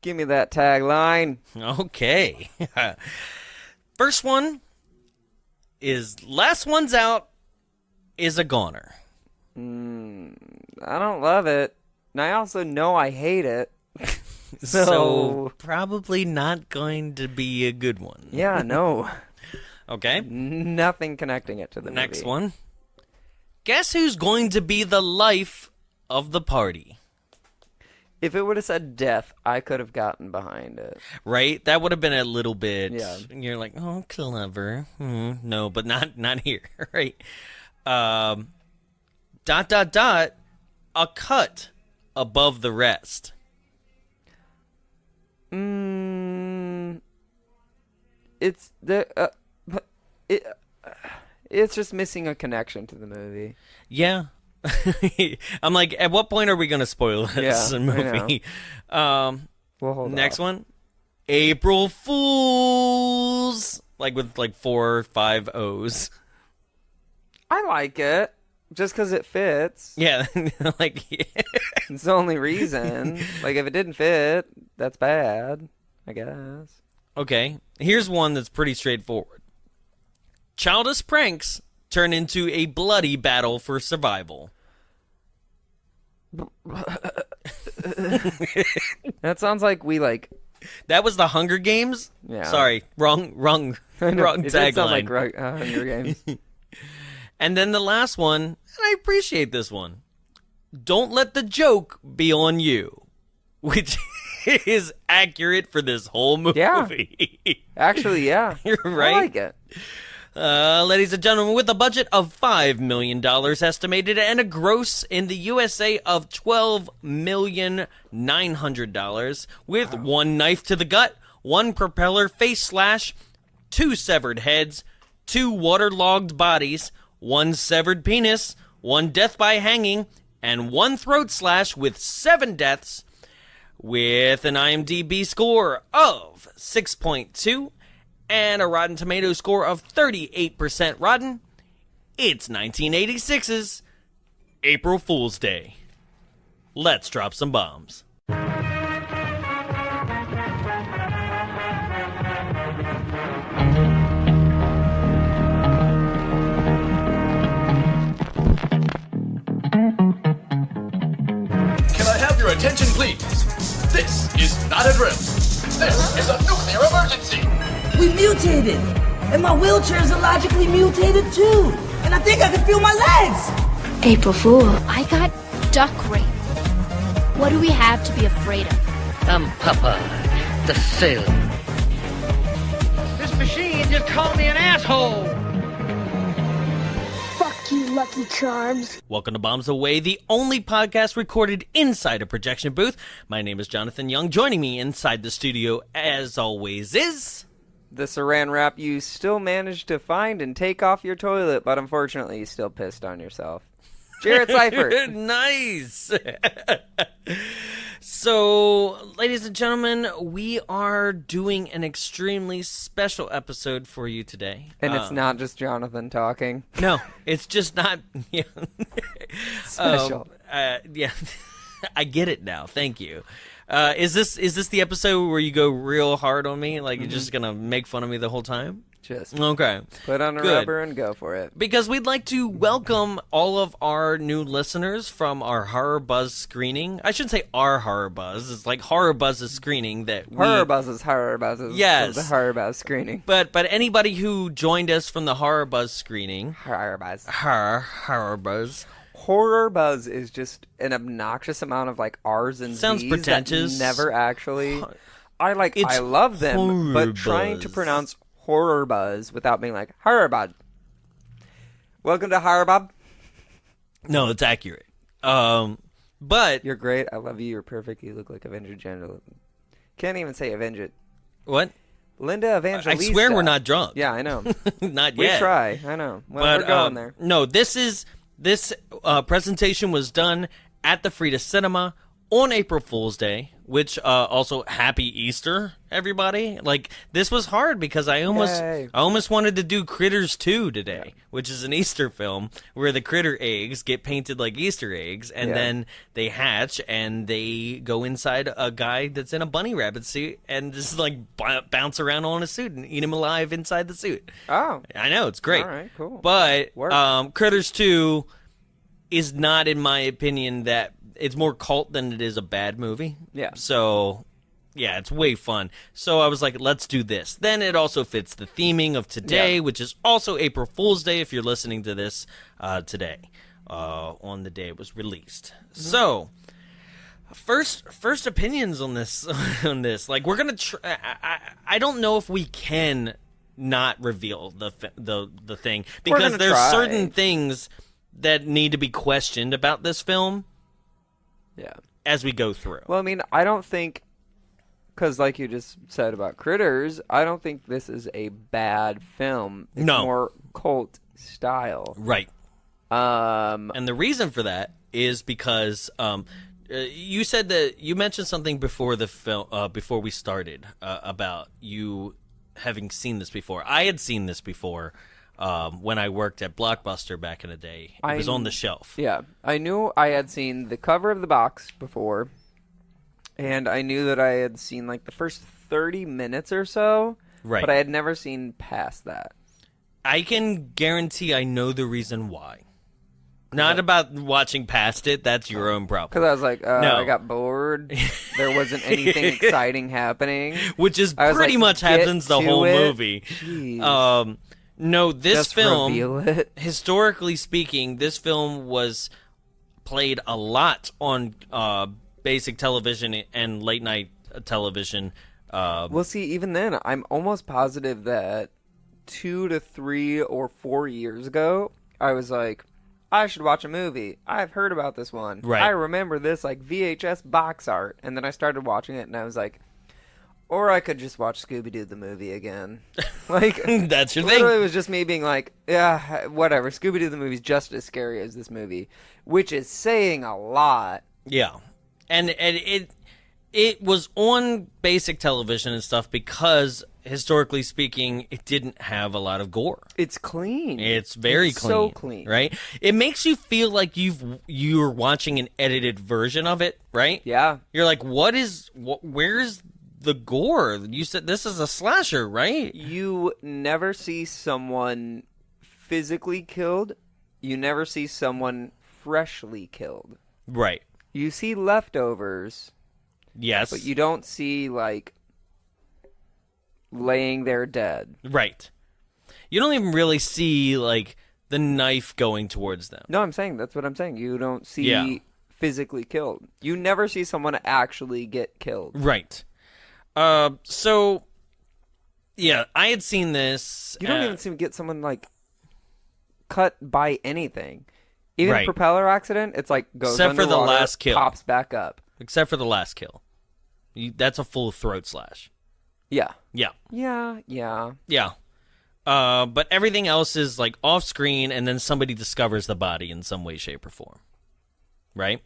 Give me that tagline. Okay. First one is last one's out is a goner. I don't love it. And I also know I hate it. So probably not going to be a good one. Yeah, no. Okay. Nothing connecting it to the Next movie. one. Guess who's going to be the life of the party? If it would have said death, I could have gotten behind it. Right? That would have been a little bit. Yeah. You're like, oh, clever. No, but not here. Right? A cut above the rest. It's it's just missing a connection to the movie. Yeah. I'm like, at what point are we going to spoil this movie? We'll hold Next off. one. April Fools. Like with 4 or 5 O's. I like it. Just because it fits. Yeah. Like, It's the only reason. Like, if it didn't fit, that's bad, I guess. okay. Here's one that's pretty straightforward. Childish pranks turn into a bloody battle for survival. That sounds like we, like... That was the Hunger Games? Yeah. Sorry. Wrong I know, wrong it did sound tagline. like Hunger Games. And then the last one, and I appreciate this one. Don't let the joke be on you. Which is accurate for this whole movie. Yeah. Actually, yeah. You're right. I like it. Ladies and gentlemen, with a budget of $5 million estimated and a gross in the USA of $12,900,000, with one knife to the gut, one propeller face slash, 2 severed heads, 2 waterlogged bodies, 1 severed penis, 1 death by hanging, and 1 throat slash with 7 deaths, with an IMDb score of 6.2 and a Rotten Tomatoes score of 38% rotten. It's 1986's April Fool's Day. Let's drop some bombs. Can I have your attention, please? This is not a drill. This is a nuclear emergency. We mutated, and my wheelchair is illogically mutated too. And I think I can feel my legs. April Fool. I got duck raped. What do we have to be afraid of? I'm Papa, the sailor. This machine just called me an asshole. Fuck you, Lucky Charms. Welcome to Bombs Away, the only podcast recorded inside a projection booth. My name is Jonathan Young. Joining me inside the studio, as always, is... The saran wrap you still managed to find and take off your toilet, but unfortunately you still pissed on yourself. Jarrett Seifert. Nice. So, ladies and gentlemen, we are doing an extremely special episode for you today. And it's not just Jonathan talking. No, it's just not. Yeah. Special. Yeah, I get it now. Thank you. Is this the episode where you go real hard on me? Like you're just gonna make fun of me the whole time? Just Okay. put on a Good. rubber and go for it. Because we'd like to welcome all of our new listeners from our HorrorBuzz screening. I shouldn't say our HorrorBuzz. It's like HorrorBuzz's screening that we... HorrorBuzz's. Yes. The HorrorBuzz screening. But anybody who joined us from the HorrorBuzz screening... HorrorBuzz. HorrorBuzz... HorrorBuzz is just an obnoxious amount of like R's and Sounds Z's pretentious. That never actually... I It's love them, but trying to HorrorBuzz. pronounce HorrorBuzz without being like HorrorBuzz. Welcome to HorrorBuzz. No, it's accurate. But... You're great. I love you. You're perfect. You look like Avenger General. Can't even say Avenger. What? Linda Evangelista. I swear we're not drunk. Yeah, I know. Not We yet. try. I know. Well, But, we're going there. No, this presentation was done at the Frida Cinema on April Fool's Day. which also Happy Easter, everybody. Like, this was hard because I almost wanted to do Critters 2 today, which is an Easter film where the critter eggs get painted like Easter eggs, and then they hatch and they go inside a guy that's in a bunny rabbit suit and just like bounce around on a suit and eat him alive inside the suit. Oh. I know, it's great. All right, cool. But Critters 2 is not, in my opinion, that it's more cult than it is a bad movie. Yeah. So, yeah, it's way fun. So I was like, let's do this. Then it also fits the theming of today, which is also April Fool's Day if you're listening to this today, on the day it was released. Mm-hmm. So, first opinions on this. Like, we're gonna. I don't know if we can not reveal the thing because there's certain things that need to be questioned about this film. Yeah. As we go through. Well, I mean, I don't think, because like you just said about Critters, I don't think this is a bad film. It's more cult style. Right. And the reason for that is because you said that you mentioned something before the film, before we started, about you having seen this before. I had seen this before. When I worked at Blockbuster back in the day. It was on the shelf. Yeah. I knew I had seen the cover of the box before, and I knew that I had seen like the first 30 minutes or so, but I had never seen past that. I can guarantee I know the reason why. Not about watching past it. That's your own problem. Because I was like, I got bored. There wasn't anything exciting happening. Which is pretty much happens the whole movie. Jeez. No, this Just film, reveal it. Historically speaking, this film was played a lot on basic television and late night television. Well, see, even then, I'm almost positive that 2 to 3 or 4 years ago, I was like, I should watch a movie. I've heard about this one. Right. I remember this like VHS box art. And then I started watching it, and I was like, or I could just watch Scooby-Doo the movie again. Like, that's your literally thing. It was just me being like, yeah, whatever. Scooby-Doo the movie's just as scary as this movie, which is saying a lot. Yeah, and it was on basic television and stuff because historically speaking, it didn't have a lot of gore. It's clean. It's very clean. So clean, right? It makes you feel like you're watching an edited version of it, right? Yeah. You're like, where's the gore? You said this is a slasher, right? You never see someone physically killed. You never see someone freshly killed. Right. You see leftovers. Yes. But you don't see, like, laying there dead. Right. You don't even really see, like, the knife going towards them. No, that's what I'm saying. You don't see physically killed. You never see someone actually get killed. Right. So, yeah, I had seen this. You don't even see get someone, like, cut by anything. Even a propeller accident, it's like goes except underwater, for the last kill. Pops back up. Except for the last kill. That's a full throat slash. Yeah. Yeah. Yeah, yeah. Yeah. But everything else is, like, off screen, and then somebody discovers the body in some way, shape, or form. Right?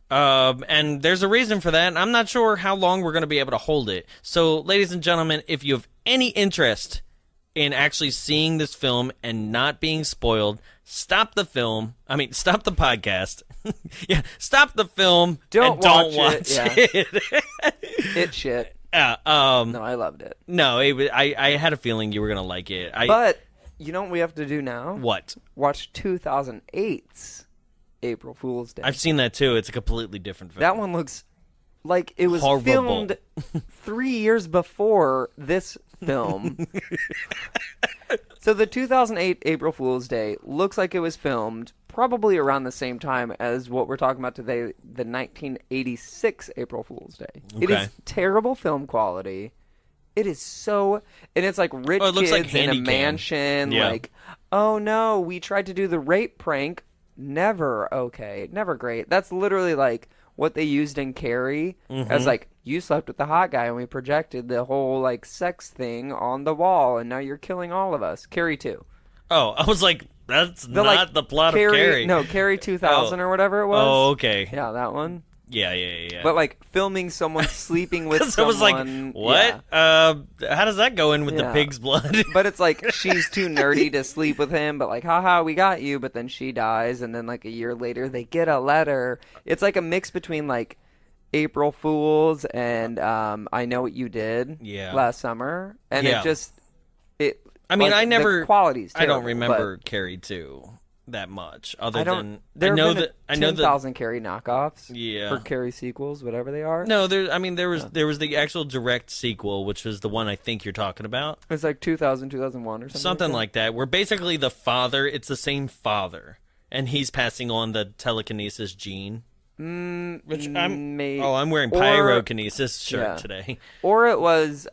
And there's a reason for that, and I'm not sure how long we're going to be able to hold it. So, ladies and gentlemen, if you have any interest in actually seeing this film and not being spoiled, stop the podcast. Yeah, stop the film don't and don't watch it. it. It's shit. No, I loved it. No, I had a feeling you were going to like it. But, you know what we have to do now? What? Watch 2008's April Fool's Day. I've seen that too. It's a completely different film. That one looks like it was horrible. Filmed 3 years before this film. So the 2008 April Fool's Day looks like it was filmed probably around the same time as what we're talking about today, the 1986 April Fool's Day. Okay. It is terrible film quality. It is so... And it's like rich kids like in a mansion. Yeah. Like, oh no, we tried to do the rape prank. Never okay. Never great. That's literally like what they used in Carrie as like, you slept with the hot guy and we projected the whole like sex thing on the wall and now you're killing all of us. Carrie 2. Oh, I was like, that's not the plot of Carrie. No, Carrie 2000 or whatever it was. Oh, okay. Yeah, that one. Yeah. But like filming someone sleeping with So I was like, someone. what? Yeah. How does that go in with the pig's blood? But it's like she's too nerdy to sleep with him, but like, haha, we got you. But then she dies, and then like a year later, they get a letter. It's like a mix between like April Fools and I Know What You Did last summer, and it just I mean, like, I never the quality's terrible, I don't remember Carrie 2 that much, other than there I know have been that I know 10,000 Carrie knockoffs, Yeah. or Carrie sequels, whatever they are. No, there was the actual direct sequel, which was the one I think you're talking about. It's like 2000, 2001 or something. Like that, where basically the father, it's the same father, and he's passing on the telekinesis gene. Which I'm wearing pyrokinesis shirt today. Or it was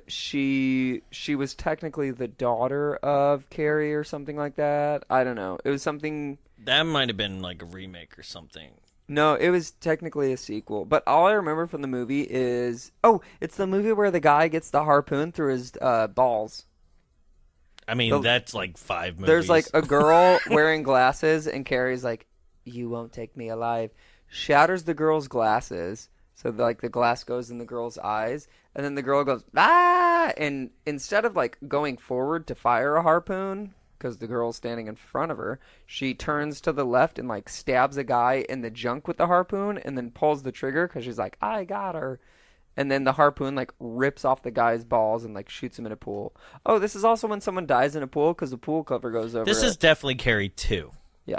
she was technically the daughter of Carrie or something like that. I don't know. It was something. That might have been like a remake or something. No, it was technically a sequel. But all I remember from the movie is it's the movie where the guy gets the harpoon through his balls. I mean, that's like 5 movies. There's like a girl wearing glasses, and Carrie's like, "You won't take me alive." Shatters the girl's glasses, so like the glass goes in the girl's eyes, and then the girl goes ah, and instead of like going forward to fire a harpoon because the girl's standing in front of her, she turns to the left and like stabs a guy in the junk with the harpoon, and then pulls the trigger because she's like, I got her. And then the harpoon like rips off the guy's balls and like shoots him in a pool. Oh, this is also when someone dies in a pool because the pool cover goes over. This is definitely Carrie 2. Yeah.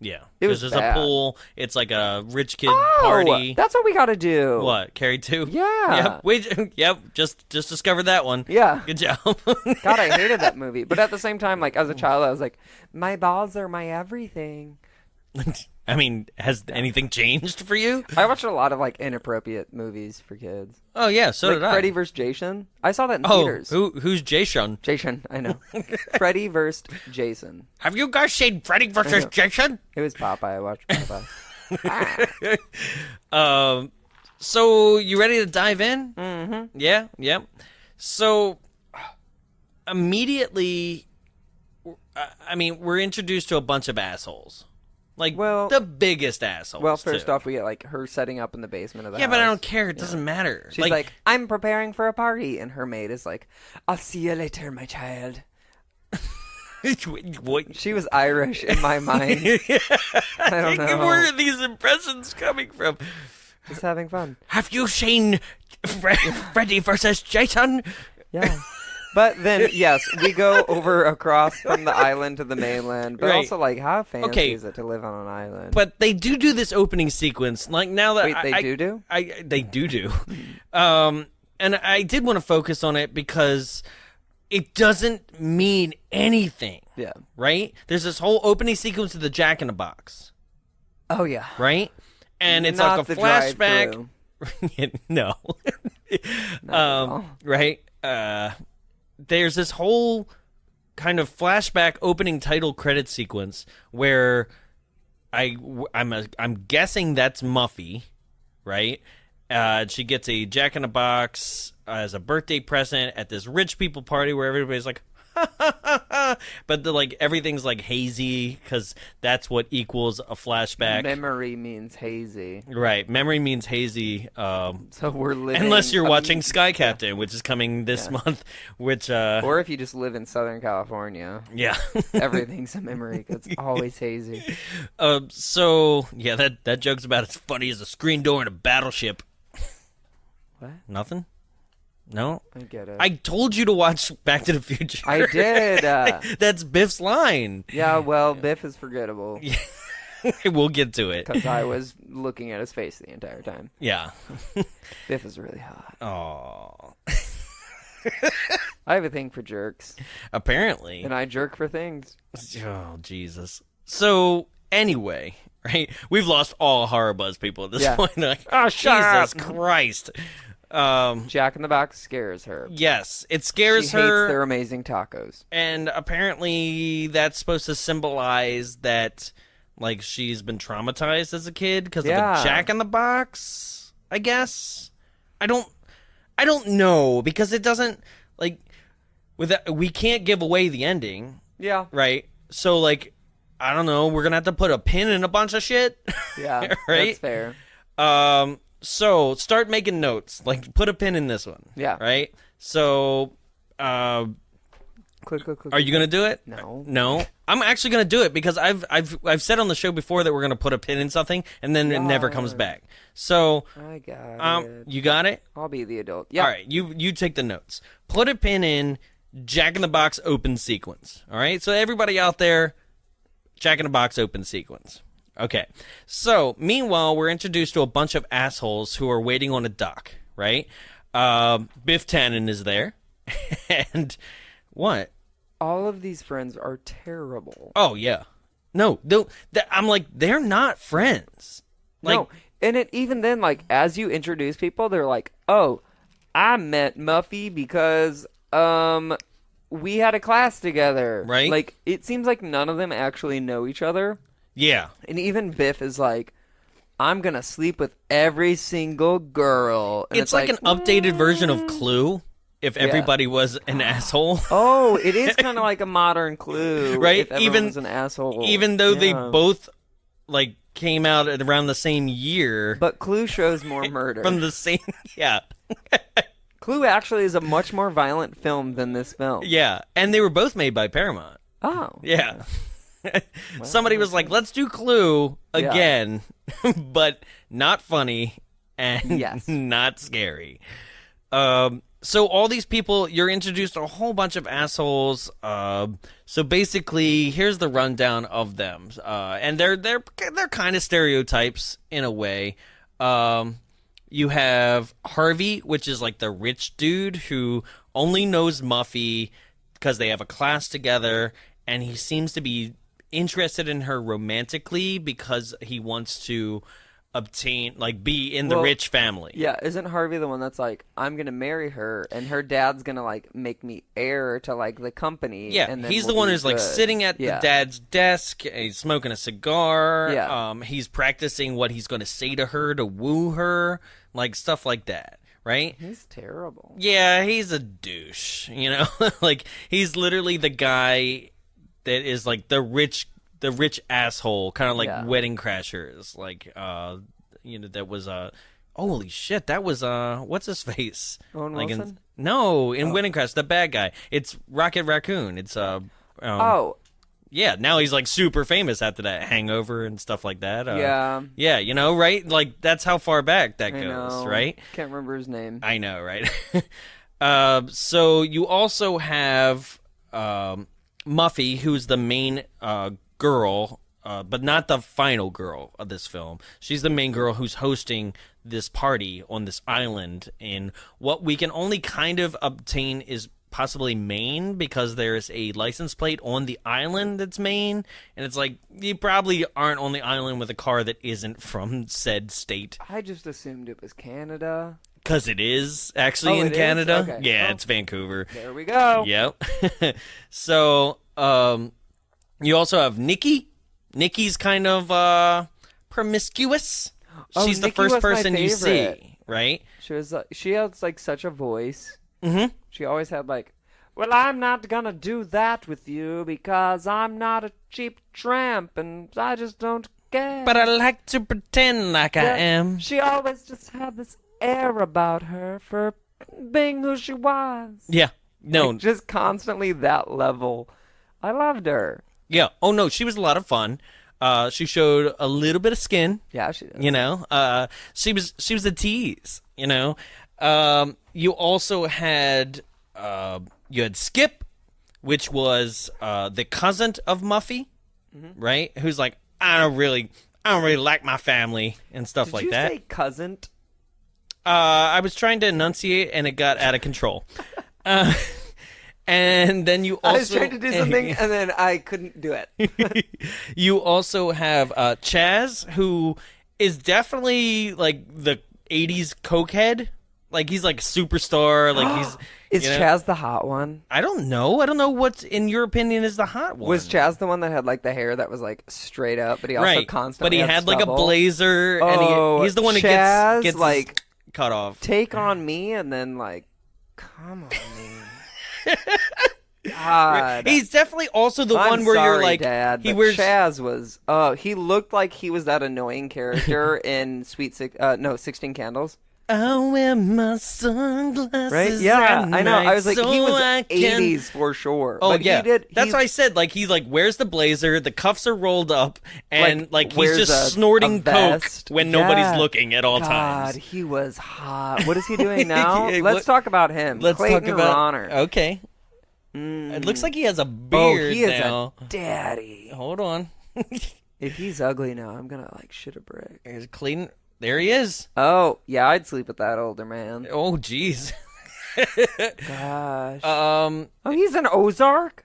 Yeah, it was there's bad. A pool. It's like a rich kid party. That's what we got to do. What, Carrie 2? Yeah. Yep. Just discovered that one. Yeah. Good job. God, I hated that movie. But at the same time, like as a child, I was like, my balls are my everything. I mean, has anything changed for you? I watched a lot of like inappropriate movies for kids. Oh yeah, so did I. Freddy vs. Jason. I saw that in theaters. Who's Jason? Jason, I know. Freddy vs. Jason. Have you guys seen Freddy vs. Jason? It was Popeye. I watched Popeye. So you ready to dive in? Mm-hmm. Yeah. Yep. So immediately, I mean, we're introduced to a bunch of assholes. Like, the biggest assholes. Well, first off, we get, like, her setting up in the basement of the house. Yeah, but I don't care. It doesn't matter. She's like, I'm preparing for a party. And her maid is like, I'll see you later, my child. What? She was Irish in my mind. I don't know. Where are these impressions coming from? Just having fun. Have you seen Freddy versus Jason? Yeah. But then, yes, we go over across from the island to the mainland. But also, like, how fancy is it to live on an island? But they do this opening sequence. Like, now that Wait, they do? They do. And I did want to focus on it because it doesn't mean anything. Yeah. Right? There's this whole opening sequence of the Jack in the Box. Oh, yeah. Right? And it's Not like a the flashback. No. Right? There's this whole kind of flashback opening title credit sequence where I'm guessing that's Muffy, right? She gets a Jack in the Box as a birthday present at this rich people party where everybody's like, but everything's like hazy because that's what equals a flashback. Memory means hazy. Right, memory means hazy. So we're living. Unless you're watching Sky Captain, which is coming this month, which or if you just live in Southern California. Yeah, everything's a memory. It's always hazy. So yeah, that joke's about as funny as a screen door in a battleship. What? Nothing. No? I get it. I told you to watch Back to the Future. I did. That's Biff's line. Yeah, well, Biff is forgettable. We'll get to it. Because I was looking at his face the entire time. Yeah. Biff is really hot. Aww. I have a thing for jerks. Apparently. And I jerk for things. Oh, Jesus. So, anyway, right? We've lost all HorrorBuzz people at this point. They're like, oh, Jesus Christ. Jack in the Box scares her. Yes, it scares she her. She hates their amazing tacos. And apparently that's supposed to symbolize that, like, she's been traumatized as a kid because of a Jack in the Box, I guess. I don't know, because it doesn't, like, we can't give away the ending. Yeah. Right? So, like, I don't know, we're going to have to put a pin in a bunch of shit. Yeah, right? that's fair. So start making notes. Like, put a pin in this one. Yeah. Right? So, Quick. are you going to do it? No. No? I'm actually going to do it because I've said on the show before that we're going to put a pin in something, and then it never comes back. So, I got it. you got it? I'll be the adult. Yeah. All right, you take the notes. Put a pin in Jack in the Box open sequence. All right? So everybody out there, Jack in the Box open sequence. Okay. So, meanwhile, we're introduced to a bunch of assholes who are waiting on a dock, right? Biff Tannen is there. And what? All of these friends are terrible. Oh, yeah. No, I'm like, they're not friends. Like, No. And even then, like, as you introduce people, they're like, oh, I met Muffy because, we had a class together. Right. Like, it seems like none of them actually know each other. yeah. And even Biff is like, I'm going to sleep with every single girl. And It's like an updated version of Clue if everybody was an asshole. Oh, it is kind of like a modern Clue. Right? If everyone was an asshole. Even though they Yeah. both, like, came out at around the same year. But Clue shows more murder. From the same, yeah. Clue actually is a much more violent film than this film. Yeah, and they were both made by Paramount. Oh. Yeah. Somebody was like, let's do Clue again, but not funny and Yes. not scary. So all these people, you're introduced to a whole bunch of assholes. So basically, here's the rundown of them. And they're kind of stereotypes in a way. You have Harvey, which is like the rich dude who only knows Muffy because they have a class together, and he seems to be interested in her romantically because he wants to obtain, like, be in the rich family. Yeah, isn't Harvey the one that's like, I'm going to marry her, and her dad's going to, like, make me heir to, like, the company. Yeah, and then he's we'll the one be who's, like, good. sitting at the dad's desk, he's smoking a cigar, Yeah. He's practicing what he's going to say to her to woo her, like, stuff like that, right? He's terrible. Yeah, he's a douche, you know? Like, he's literally the guy that is, like, the rich asshole, kind of like Wedding Crashers, like, you know, that was, holy shit, that was, what's his face? Owen like Wilson? In Wedding Crash, the bad guy. It's Rocket Raccoon. It's, yeah, now he's, like, super famous after that Hangover and stuff like that. Yeah, you know, right? Like, that's how far back that I goes, know. right? Can't remember his name. I know, right? So you also have Muffy, who's the main girl, but not the final girl of this film. She's the main girl who's hosting this party on this island in what we can only kind of obtain is possibly Maine, because there's a license plate on the island that's Maine, and it's like, you probably aren't on the island with a car that isn't from said state. I just assumed it was Canada. Because it is actually in it is? Canada. Okay. Yeah, Oh. it's Vancouver. There we go. Yep. So, you also have Nikki. Nikki's kind of promiscuous. Oh, She's the Nikki first was my person you favorite. see, right? She has like such a voice. Mm-hmm. She always had like, well, I'm not gonna do that with you because I'm not a cheap tramp and I just don't care. But I like to pretend like I am. She always just had this air about her for being who she was. Yeah. No. Like, just constantly that level. I loved her. Yeah. Oh, no, she was a lot of fun. She showed a little bit of skin. Yeah, she did. You know, she was a tease. You know, you also had Skip, which was the cousin of Muffy, right? Who's like, I don't really like my family and stuff like that. Did you say cousin? I was trying to enunciate and it got out of control. And then you also... I was trying to do something and then I couldn't do it. You also have Chaz, who is definitely like the 80s cokehead. Like, he's like a superstar. Like, he's... Is Chaz the hot one? I don't know. I don't know what, in your opinion, is the hot one. Was Chaz the one that had like the hair that was like straight up, but he also constantly But he had like a stubble? blazer, Oh, and he's the one who Chaz, gets like cut off. Take on me, and then like, come on me. God. He's definitely also the I'm one where sorry, you're like, Dad, he but wears. Chaz was. He looked like he was that annoying character in 16 Candles. I wear my sunglasses. Right? Yeah, at I know. I was like, night he was so I can- 80s for sure. Oh but yeah, he did. that's what I said. Like he like wears the blazer, the cuffs are rolled up, and like he's wears just snorting a coke vest. when Yeah. nobody's looking at all God, times. he was hot. What is he doing now? Yeah, Let's talk about him. Let's Clayton talk about. Ronner. Okay. It looks like he has a Oh, beard he is now. a daddy. Hold on. If he's ugly now, I'm gonna like shit a brick. Here's Clayton. There he is. Oh yeah, I'd sleep with that older man. Oh jeez. Gosh. Oh, he's an Ozark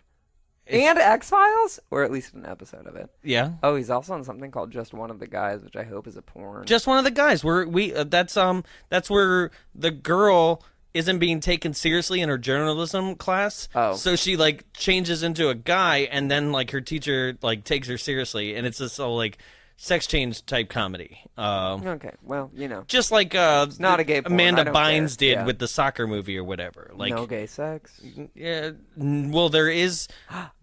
and X-Files, or at least an episode of it. yeah. Oh, he's also on something called Just One of the Guys, which I hope is a porn. Just one of the guys. That's where the girl isn't being taken seriously in her journalism class. Oh. So she like changes into a guy, and then like her teacher like takes her seriously, and it's this all like sex change type comedy. Okay, well, Just like not a gay porn. I Amanda don't Bynes care. did Yeah. with the soccer movie or whatever. Like no gay sex. yeah, well there's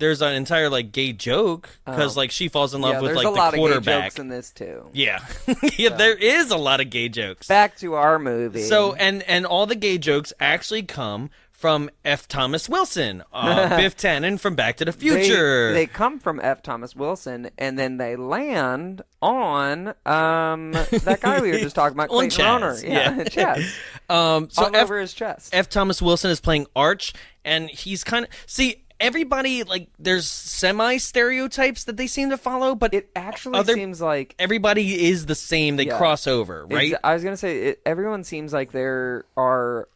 an entire like gay joke because like she falls in love Yeah, with there's like a lot the of gay quarterback. jokes in this too. Yeah, yeah, there is a lot of gay jokes. Back to our movie. So and all the gay jokes actually come from F. Thomas Wilson, Biff Tannen from Back to the Future. They come from F. Thomas Wilson, and then they land on that guy we were just talking about, On Clayton Chaz, Ronner. Yeah, Chaz. So All over his chest. F. Thomas Wilson is playing Arch, and he's kind of everybody like there's semi stereotypes that they seem to follow, but It actually seems like everybody is the same. They Yeah. cross over, right? I was gonna say everyone seems like there are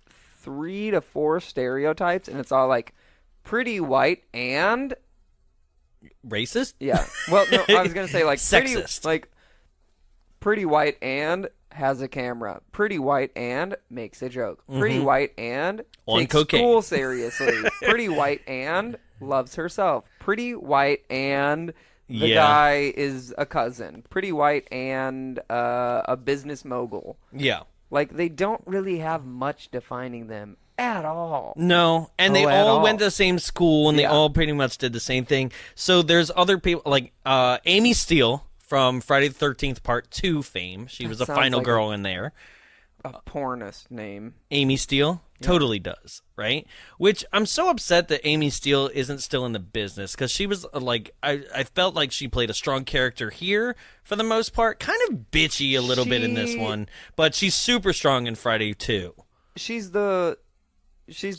3 to 4 stereotypes, and it's all like pretty white and Racist? yeah. Well, no, I was gonna say like Sexist. pretty white and has a camera. Pretty white and makes a joke. Pretty white and On takes cocaine. school seriously. Pretty white and loves herself. Pretty white and the Yeah. guy is a cousin. Pretty white and a business mogul. Yeah. Like, they don't really have much defining them at all. No, and they Oh, at all all. went to the same school, and they Yeah. all pretty much did the same thing. So there's other people, like Amy Steele from Friday the 13th Part 2 fame. She was a sounds final like girl in there. A pornist name. Amy Steele totally does, right? Which I'm so upset that Amy Steele isn't still in the business, because she was like, I felt like she played a strong character here for the most part, kind of bitchy a little bit in this one, but she's super strong in Friday 2. She's the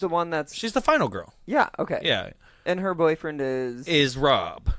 one that's... She's the final girl. Yeah, okay. Yeah, And her boyfriend is Rob.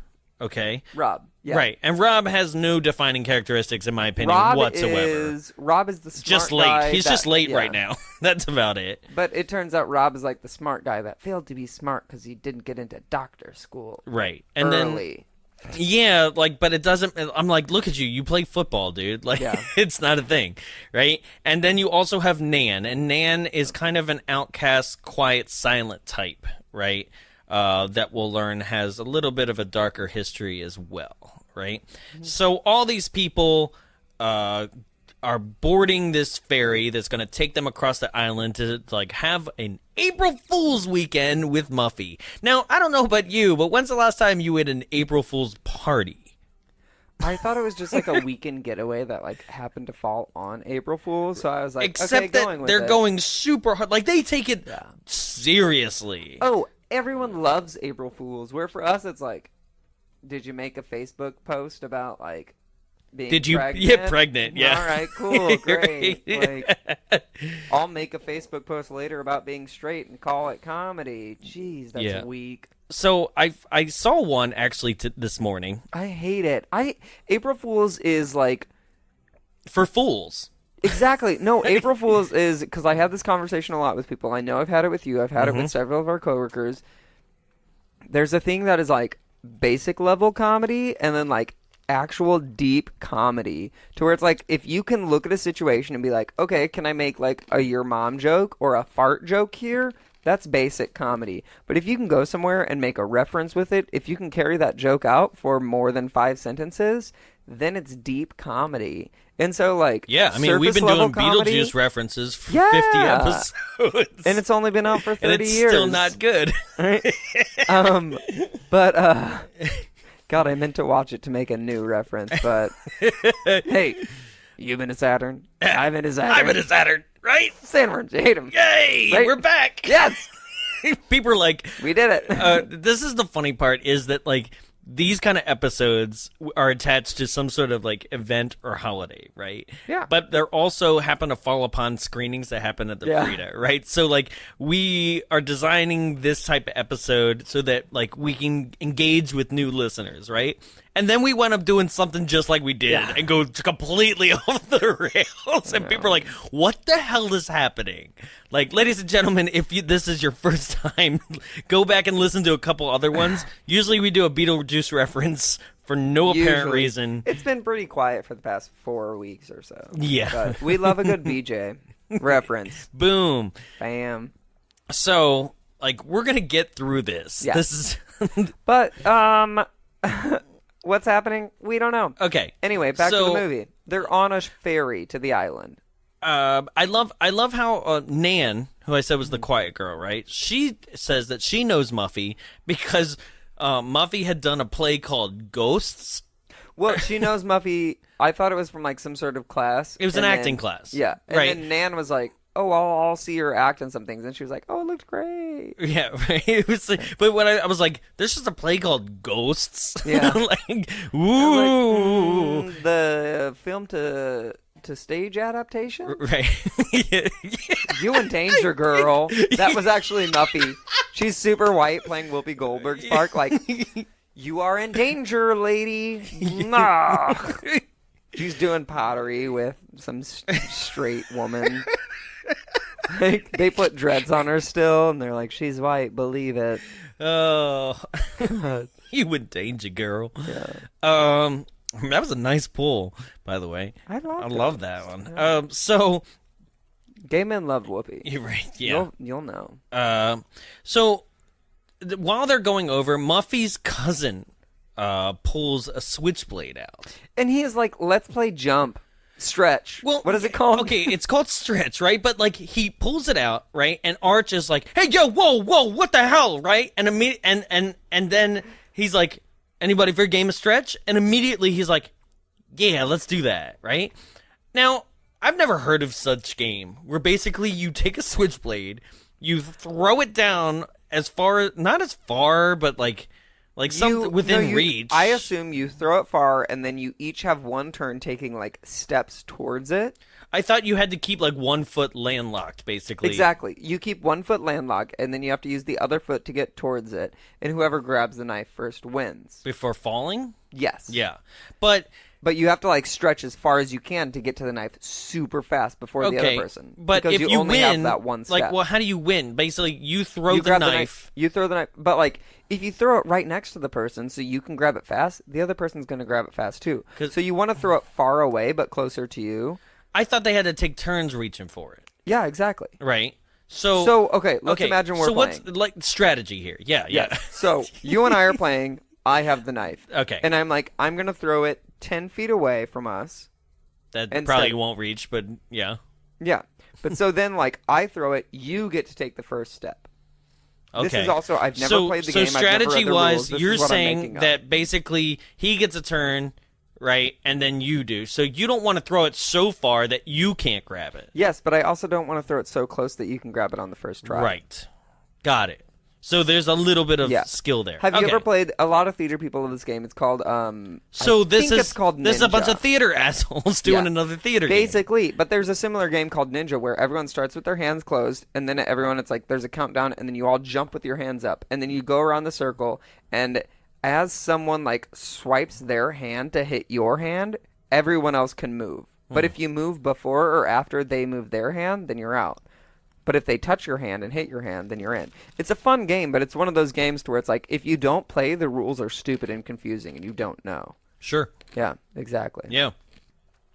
Okay, Rob. Yeah. right, and Rob has no defining characteristics in my opinion Rob whatsoever. Rob is the smart Just late. guy He's that- just late yeah. right now. That's about it. But it turns out Rob is like the smart guy that failed to be smart because he didn't get into doctor school Right, and then. early. Yeah, like, but it doesn't. I'm like, look at you. You play football, dude. Like, Yeah. it's not a thing, right? And then you also have Nan, and Nan is kind of an outcast, quiet, silent type, right? That we'll learn has a little bit of a darker history as well, right? So all these people are boarding this ferry that's going to take them across the island to like have an April Fool's weekend with Muffy. Now, I don't know about you, but when's the last time you had an April Fool's party? I thought it was just like a weekend getaway that like happened to fall on April Fool's, so I was like, Except okay, that going with they're it. going super hard. Like, they take it Yeah. seriously. Oh, everyone loves April Fool's. Where for us, it's like, did you make a Facebook post about like being Did you pregnant? get pregnant? Yeah. All right, cool, great. Right. Like, I'll make a Facebook post later about being straight and call it comedy. Jeez, that's Yeah. weak. So I saw one actually this morning I hate it. April Fool's is like for fools. exactly no. April Fool's is because I have this conversation a lot with people. I know I've had it with you. I've had it with several of our coworkers. There's a thing that is like basic level comedy, and then like actual deep comedy, to where it's like if you can look at a situation and be like, okay, can I make like a your mom joke or a fart joke here? that's basic comedy. But if you can go somewhere and make a reference with it, if you can carry that joke out for more than 5 sentences, then it's deep comedy. And so, like, yeah, I mean, we've been doing Beetlejuice references for 50 episodes. And it's only been out for 30 and it's years. Still not good. But, God, I meant to watch it to make a new reference, but hey, you've been to Saturn. I've been to Saturn. I've been to Saturn, right? Sandworms, you hate them. Yay! Right? We're back. Yes! People are like, we did it. This is the funny part is that, like, these kind of episodes are attached to some sort of, like, event or holiday, right? Yeah. But they're also happen to fall upon screenings that happen at the Frida, right? So, like, we are designing this type of episode so that, like, we can engage with new listeners, right? And then we wind up doing something just like we did and go completely off the rails. And people are like, what the hell is happening? Like, ladies and gentlemen, if this is your first time, go back and listen to a couple other ones. Usually we do a Beetlejuice reference for no apparent reason. It's been pretty quiet for the past 4 weeks or so. Yeah. But we love a good BJ reference. Boom. Bam. So, like, we're going to get through this. Yeah. This is... But, what's happening? We don't know. Okay. Anyway, back to the movie. They're on a ferry to the island. I love how Nan, who I said was the quiet girl, right? She says that she knows Muffy because Muffy had done a play called Ghosts. Well, she knows Muffy. I thought it was from like some sort of class. It was an acting class. Yeah. And right. then Nan was like, oh, I'll see her act in some things. And she was like, oh, it looked great. Yeah, right. It was like, but when I was like, there's just a play called Ghosts. Yeah. Like, ooh. Like, the film to stage adaptation? Right. Yeah. You in danger, girl. That was actually Muffy. She's super white playing Whoopi Goldberg's part. Like, you are in danger, lady. Nah. She's doing pottery with some straight woman. Like, they put dreads on her still, and they're like, she's white, believe it. Oh. You in danger, girl. Yeah. That was a nice pull, by the way. I love that one. Yeah. So gay men love Whoopi. you're right. Yeah. You'll know. So while they're going over, Muffy's cousin pulls a switchblade out, And he is like, let's play jump. Stretch. Well, what is it called? Okay, it's called Stretch, right? But like he pulls it out, right? And Arch is like, "Hey, yo, whoa, what the hell?" Right? And and then he's like, "Anybody for a game of Stretch?" And immediately he's like, "Yeah, let's do that." Right? Now, I've never heard of such game where basically you take a switchblade, you throw it down not as far, but like something within reach. I assume you throw it far, and then you each have one turn taking, like, steps towards it. I thought you had to keep, like, 1 foot landlocked, basically. Exactly. You keep 1 foot landlocked, and then you have to use the other foot to get towards it, and whoever grabs the knife first wins. Before falling? Yes. Yeah. But you have to, like, stretch as far as you can to get to the knife super fast before the other person. But because if you only win, have that one step. like, well, how do you win? Basically, you throw the grab knife. You throw the knife. But, like, if you throw it right next to the person so you can grab it fast, the other person's going to grab it fast, too. So you want to throw it far away but closer to you. I thought they had to take turns reaching for it. Yeah, exactly. Right? So okay, let's imagine we're playing. So what's, like, strategy here? Yeah. So you and I are playing. I have the knife. Okay. And I'm like, I'm going to throw it 10 feet away from us. That probably won't reach, but yeah. Yeah. But so then, like, I throw it, you get to take the first step. Okay. This is also, I've never played the game. So strategy-wise, you're saying saying that basically he gets a turn, right, and then you do. So you don't want to throw it so far that you can't grab it. Yes, but I also don't want to throw it so close that you can grab it on the first try. Right. Got it. So there's a little bit of skill there. Have you ever played? A lot of theater people in this game. It's called. It's called. This is a bunch of theater assholes doing another theater game. Basically, but there's a similar game called Ninja where everyone starts with their hands closed, and then it's like there's a countdown, and then you all jump with your hands up, and then you go around the circle, and as someone like swipes their hand to hit your hand, everyone else can move. But if you move before or after they move their hand, then you're out. But if they touch your hand and hit your hand, then you're in. It's a fun game, but it's one of those games to where it's like, if you don't play, the rules are stupid and confusing, and you don't know. Sure. Yeah, exactly. Yeah.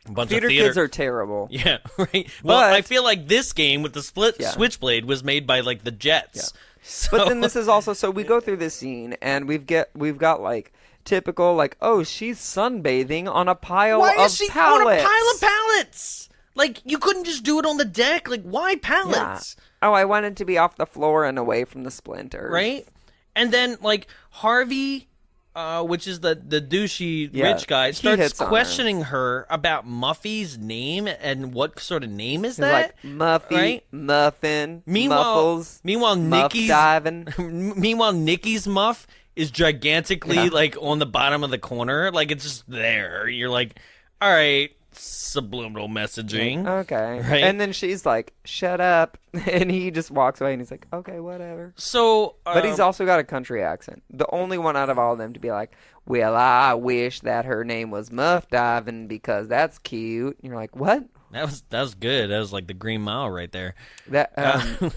Theater kids are terrible. Yeah, right. Well, I feel like this game with the Switchblade was made by like the Jets. Yeah. So. But then this is also so we go through this scene and we've got like typical like, oh, she's sunbathing on a pile of pallets. Why is she on a pile of pallets? Like, you couldn't just do it on the deck. Like, why pallets? Yeah. Oh, I wanted to be off the floor and away from the splinters. Right? And then, like, Harvey, which is the douchey rich guy, starts questioning her about Muffy's name and what sort of name is that? Like, Muffy, right? Muffin, Muffles, meanwhile, Nikki's diving. Meanwhile, Nikki's muff is gigantically, like, on the bottom of the corner. Like, it's just there. You're like, all right. Subliminal messaging. Okay. Right? And then she's like, shut up. And he just walks away and he's like, okay, whatever. So, but he's also got a country accent. The only one out of all of them to be like, well, I wish that her name was Muff Diving because that's cute. And you're like, what? That was good. That was like the Green Mile right there. That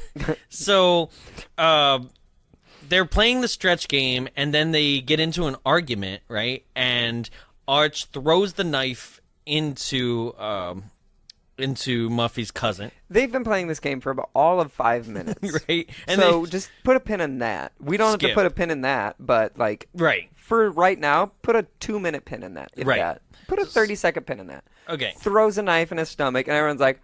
So, they're playing the stretch game and then they get into an argument, right? And Arch throws the knife into Muffy's cousin. They've been playing this game for about all of 5 minutes. Right. And so just put a pin in that. We don't have to put a pin in that, but like for right now, put a 2-minute pin in that. If that. Put a 30-second pin in that. Okay. Throws a knife in his stomach and everyone's like,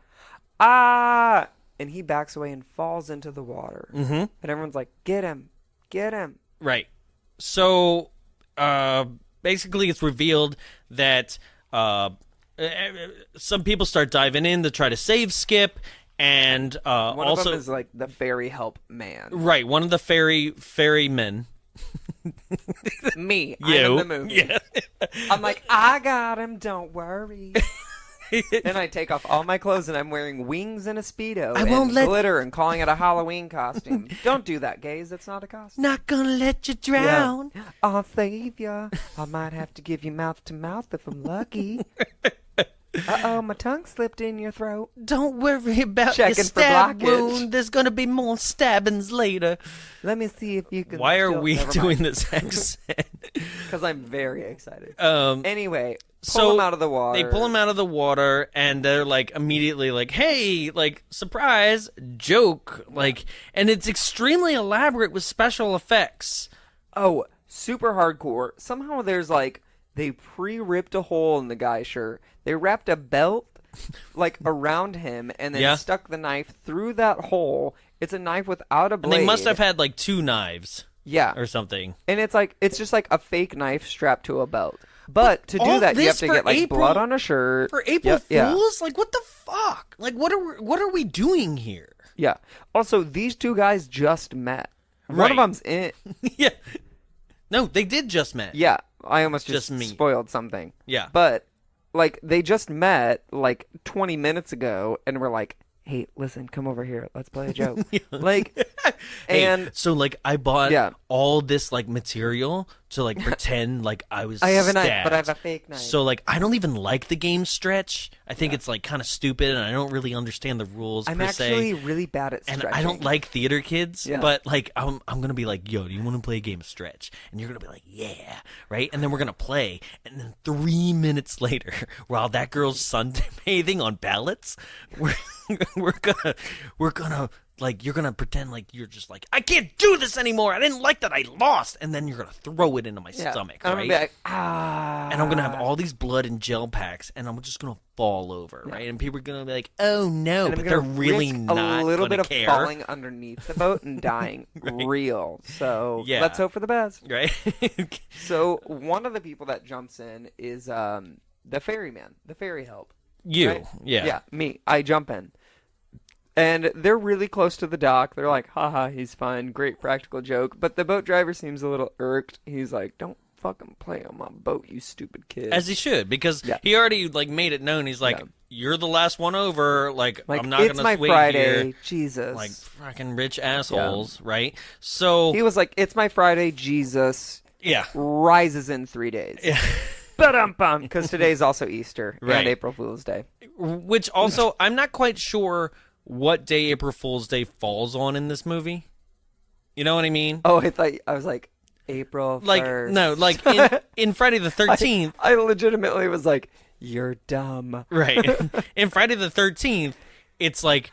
ah, and he backs away and falls into the water. Mm-hmm. And everyone's like, get him. Right. So basically it's revealed that some people start diving in to try to save Skip, and one also of them is like the fairy help man. Right, one of the fairy men. Me, you. I'm in the movie. Yeah. I'm like, I got him, don't worry. Then I take off all my clothes and I'm wearing wings and a Speedo and glitter and calling it a Halloween costume. Don't do that, gays. That's not a costume. Not gonna let you drown. Yeah. I'll save ya. I might have to give you mouth to mouth if I'm lucky. Uh-oh, my tongue slipped in your throat. Don't worry about your stab wound. There's going to be more stabbings later. Let me see if you can... Why are we doing this accent? Because I'm very excited. Anyway, pull him out of the water. They pull him out of the water, and they're, like, immediately like, hey, like, surprise, joke. Like, and it's extremely elaborate with special effects. Oh, super hardcore. Somehow there's, like... They pre-ripped a hole in the guy's shirt. They wrapped a belt, like, around him and then stuck the knife through that hole. It's a knife without a blade. And they must have had, like, 2 knives. Yeah. Or something. And it's, like, it's just, like, a fake knife strapped to a belt. But to do that, you have to get, like, blood on a shirt. For April Fools? Yeah. Like, what the fuck? Like, what are we doing here? Yeah. Also, these 2 guys just met. One of them's in... Yeah. No, they did just met. Yeah. I almost just spoiled something. Yeah. But, like, they just met, like, 20 minutes ago, and we're like, hey, listen, come over here. Let's play a joke. Like, and... Hey, so, like, I bought all this, like, material to, like, pretend like I was I have stabbed. a knife, but I have a fake knife. So, like, I don't even like the game Stretch. I think it's, like, kind of stupid, and I don't really understand the rules, I'm actually really bad at stretching. And I don't like theater kids, but, like, I'm going to be like, yo, do you want to play a game of Stretch? And you're going to be like, yeah, right? And then we're going to play, and then 3 minutes later, while that girl's sunbathing on pallets, we're gonna like, you're gonna pretend like you're just like, I can't do this anymore. I didn't like that. I lost, and then you're gonna throw it into my stomach, right? I'm gonna be like, ah, and I'm gonna have all these blood and gel packs, and I'm just gonna fall over, right? And people are gonna be like, oh no, but they're really not a little bit of care. falling underneath the boat and dying real. So let's hope for the best, right? So one of the people that jumps in is the ferryman, the ferry help. You, right? yeah, me. I jump in. And they're really close to the dock. They're like, haha, he's fine. Great practical joke. But the boat driver seems a little irked. He's like, don't fucking play on my boat, you stupid kid. As he should, because he already, like, made it known. He's like, you're the last one over. Like I'm not going to wait Friday. here. Jesus. Like, fucking rich assholes, right? So he was like, it's my Friday, Jesus. Yeah. Rises in 3 days. Yeah. Ba-dum-bum. Because today's also Easter and April Fool's Day. Which also, I'm not quite sure what day April Fool's Day falls on in this movie. You know what I mean? Oh, I was like, April 1st. Like, no, like in Friday the 13th. I legitimately was like, You're dumb. Right. In Friday the 13th, it's like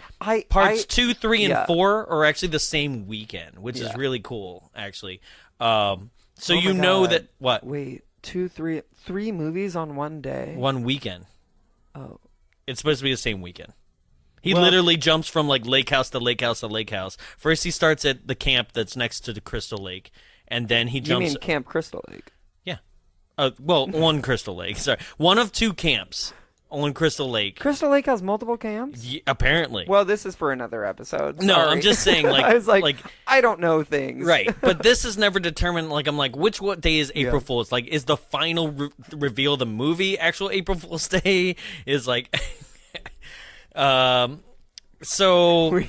parts 2, 3, and 4 are actually the same weekend, which is really cool, actually. So you know that what? Wait, 3 movies on one day? One weekend. Oh. It's supposed to be the same weekend. He literally jumps from like lake house to lake house to lake house. First he starts at the camp that's next to the Crystal Lake, and then he jumps. You mean Camp Crystal Lake? Yeah. On Crystal Lake. Sorry. One of 2 camps on Crystal Lake. Crystal Lake has multiple camps? Apparently. Well, this is for another episode. No, Sorry. I'm just saying, like... I was like, I don't know things. Right, but this is never determined, like, I'm like, what day is April Fool's? Like, is the final reveal of the movie actual April Fool's Day? Is, like... So...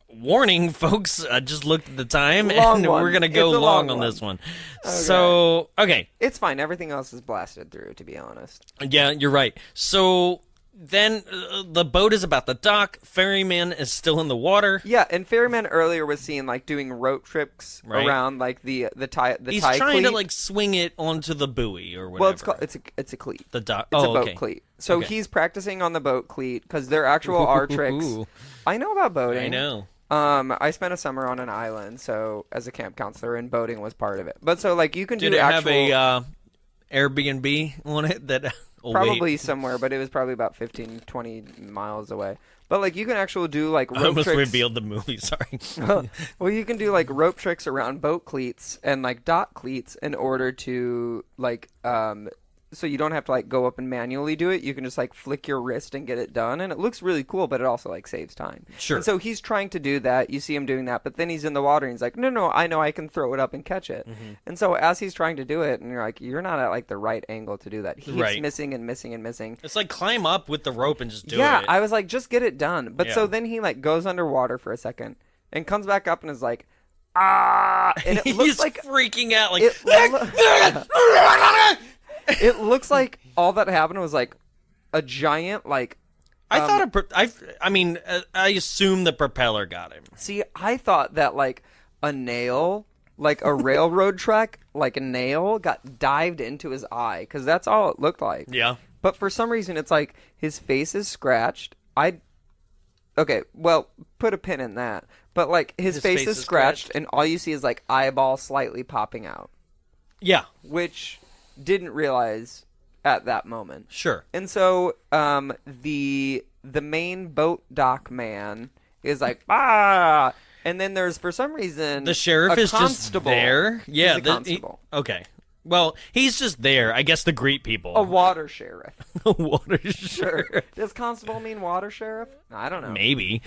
Warning, folks, I just looked at the time, and we're going to go long on this one. Okay. So, okay. It's fine. Everything else is blasted through, to be honest. Yeah, you're right. So, then the boat is about to dock. Ferryman is still in the water. Yeah, and Ferryman earlier was seen, like, doing rope trips around, like, the tie He's tie trying cleat. to, like, swing it onto the buoy or whatever. Well, it's a cleat. The dock. It's a boat cleat. So he's practicing on the boat cleat, because there actual are tricks. I know about boating. I know. I spent a summer on an island, so as a camp counselor, and boating was part of it. But so like you can do actual... Did it have a Airbnb on it that? Probably somewhere, but it was probably about 15, 20 miles away. But like you can actually do like rope I almost tricks. revealed the movie. Sorry. Well, you can do like rope tricks around boat cleats and like dock cleats in order to like so you don't have to like go up and manually do it. You can just like flick your wrist and get it done, and it looks really cool, but it also like saves time. Sure. And so he's trying to do that. You see him doing that, but then he's in the water and he's like, no, I know I can throw it up and catch it. Mm-hmm. And so as he's trying to do it, and you're like, you're not at like the right angle to do that. He keeps missing and missing and missing. It's like climb up with the rope and just do it. Yeah, I was like, just get it done. But so then he like goes underwater for a second and comes back up and is like, and it looks he's like freaking out like it looks like all that happened was like a giant like I assume the propeller got him. See, I thought that like a nail, like a railroad track, like a nail got dived into his eye, because that's all it looked like. Yeah. But for some reason it's like his face is scratched. Okay, well, put a pin in that. But like his face is scratched and all you see is like eyeball slightly popping out. Yeah. Which didn't realize at that moment. Sure. And so the main boat dock man is like, ah, and then there's for some reason the sheriff is just there. Yeah, the constable. Okay. Well, he's just there, I guess, to greet people. A water sheriff. A water sheriff. Sure. Does constable mean water sheriff? I don't know. Maybe.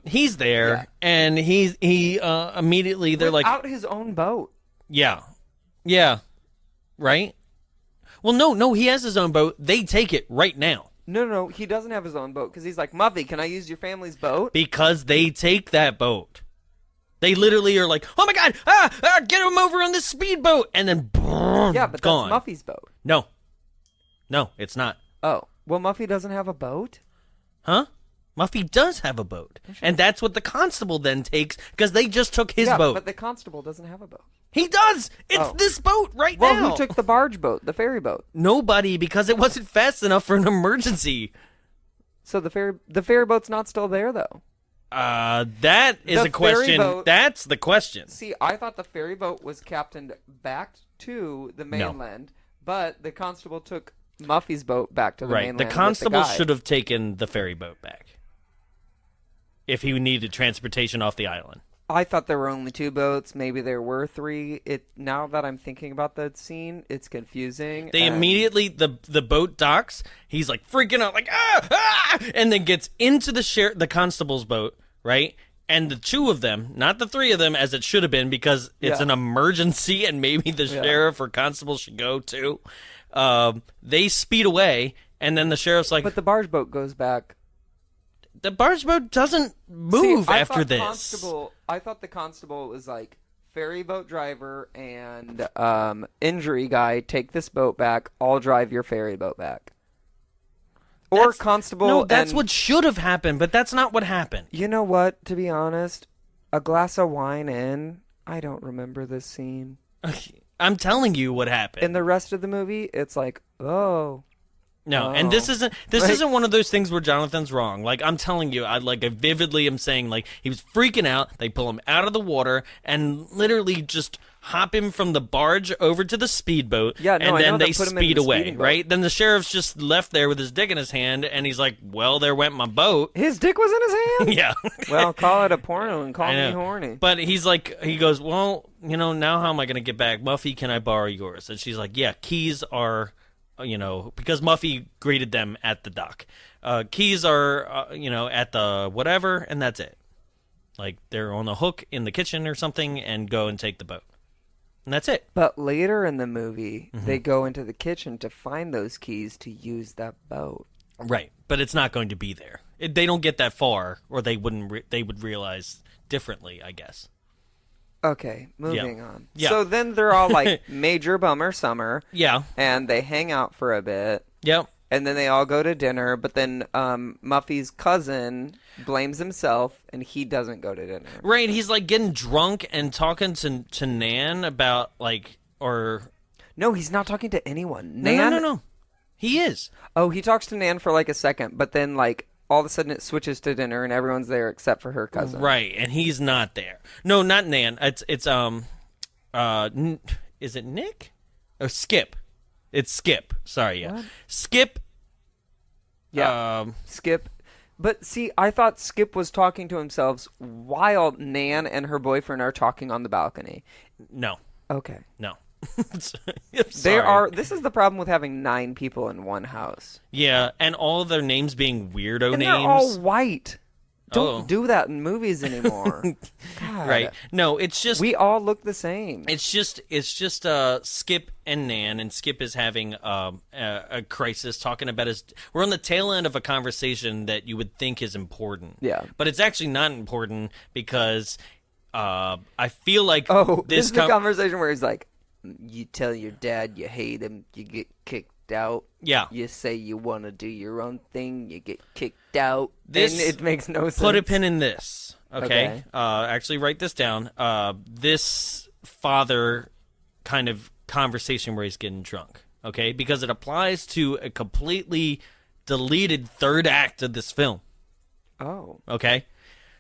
He's there, and he immediately they're without like his own boat. Yeah. Yeah. Right? Well, no, he has his own boat. They take it right now. No, he doesn't have his own boat because he's like, Muffy, can I use your family's boat? Because they take that boat. They literally are like, oh my God, get him over on this speedboat, and then boom, yeah, but gone. That's Muffy's boat. No, it's not. Oh, well, Muffy doesn't have a boat? Huh? Muffy does have a boat, and that's what the constable then takes because they just took his boat. But the constable doesn't have a boat. He does. It's this boat now. Well, who took the barge boat, the ferry boat? Nobody, because it wasn't fast enough for an emergency. So the ferry boat's not still there, though. That is a question. That's the question. See, I thought the ferry boat was captained back to the mainland, but the constable took Muffy's boat back to the mainland. The constable should have taken the ferry boat back if he needed transportation off the island. I thought there were only 2 boats. Maybe there were 3. Now that I'm thinking about that scene, it's confusing. They immediately the boat docks. He's like freaking out, like and then gets into the constable's boat, right? And the 2 of them, not the 3 of them, as it should have been, because it's an emergency, and maybe the sheriff or constable should go too. They speed away, and then the sheriff's like, but the barge boat goes back. The barge boat doesn't move after this. I thought the constable was like, ferry boat driver and injury guy, take this boat back. I'll drive your ferry boat back. Or constable. No, that's what should have happened, but that's not what happened. You know what? To be honest, a glass of wine in, I don't remember this scene. I'm telling you what happened. In the rest of the movie, it's like, oh. No, and this isn't one of those things where Jonathan's wrong. Like, I'm telling you, I vividly am saying, like, he was freaking out. They pull him out of the water and literally just hop him from the barge over to the speedboat. Yeah, no, and I then know they they put him in speed the away, speeding boat. right? Then the sheriff's just left there with his dick in his hand, and he's like, well, there went my boat. His dick was in his hand? Yeah. Well, call it a porno and call I know. me horny. But he goes, well, now how am I going to get back? Muffy, can I borrow yours? And she's like, yeah, keys are... because Muffy greeted them at the dock. Keys are, at the whatever, and that's it. Like, they're on the hook in the kitchen or something, and go and take the boat. And that's it. But later in the movie, they go into the kitchen to find those keys to use that boat. Right, but it's not going to be there. They don't get that far, or they would realize differently, I guess. Okay, moving on. Yeah. So then they're all like, major bummer summer. Yeah. And they hang out for a bit. Yep. And then they all go to dinner, but then Muffy's cousin blames himself, and he doesn't go to dinner. Right, he's like getting drunk and talking to Nan about No, he's not talking to anyone. No. He is. Oh, he talks to Nan for like a second, but then like all of a sudden it switches to dinner, and everyone's there except for her cousin. Right, and he's not there. No, not Nan. It's is it Nick? Oh, Skip. It's Skip. Sorry, yeah. What? Skip. Yeah. Skip. But see, I thought Skip was talking to himself while Nan and her boyfriend are talking on the balcony. No. Okay. No. This is the problem with having 9 people in one house. Yeah, and all of their names being weirdo And names. they're all white. Don't Oh. do that in movies anymore. God. Right. No, it's just We all look the same. It's just Skip and Nan, and Skip is having a crisis, talking about we're on the tail end of a conversation that you would think is important. Yeah. But it's actually not important because I feel like this is the conversation where he's like, you tell your dad you hate him, you get kicked out. Yeah. You say you want to do your own thing, you get kicked out. This, and it makes no sense. Put a pin in this, okay? Okay. Actually, write this down. This father kind of conversation where he's getting drunk, okay? Because it applies to a completely deleted third act of this film. Oh. Okay?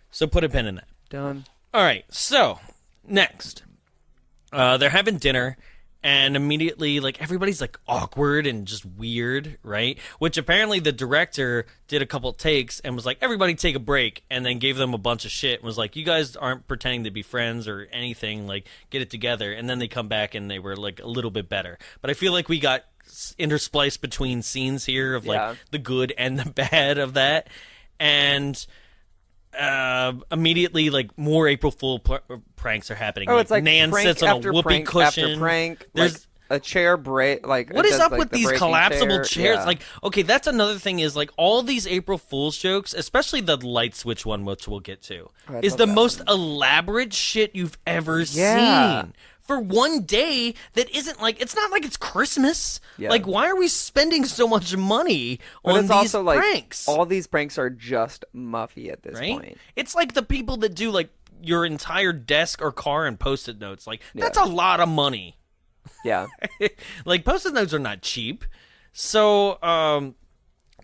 So put a pin in that. Done. All right, so next. They're having dinner, and immediately, like, everybody's, like, awkward and just weird, right? Which apparently the director did a couple takes and was like, everybody take a break, and then gave them a bunch of shit and was like, you guys aren't pretending to be friends or anything, like, get it together. And then they come back and they were, like, a little bit better. But I feel like we got interspliced between scenes here of, like, the good and the bad of that. And... immediately, like, more April Fool pranks are happening. Oh, it's like Nan prank sits on a after whoopee prank cussion. after prank. There's like a chair break. Like, what is up like with the these breaking collapsible chair. chairs? Yeah. Like, okay, that's another thing is, like, all these April Fool's jokes, especially the light switch one, which we'll get to, is the most elaborate shit you've ever seen. For one day that isn't like, it's not like it's Christmas. Yeah. Like, why are we spending so much money But on it's these also pranks? Like, all these pranks are just Muffy at this right? point. It's like the people that do, like, your entire desk or car and Post-it notes. Like, that's a lot of money. Yeah. Like, Post-it notes are not cheap. So,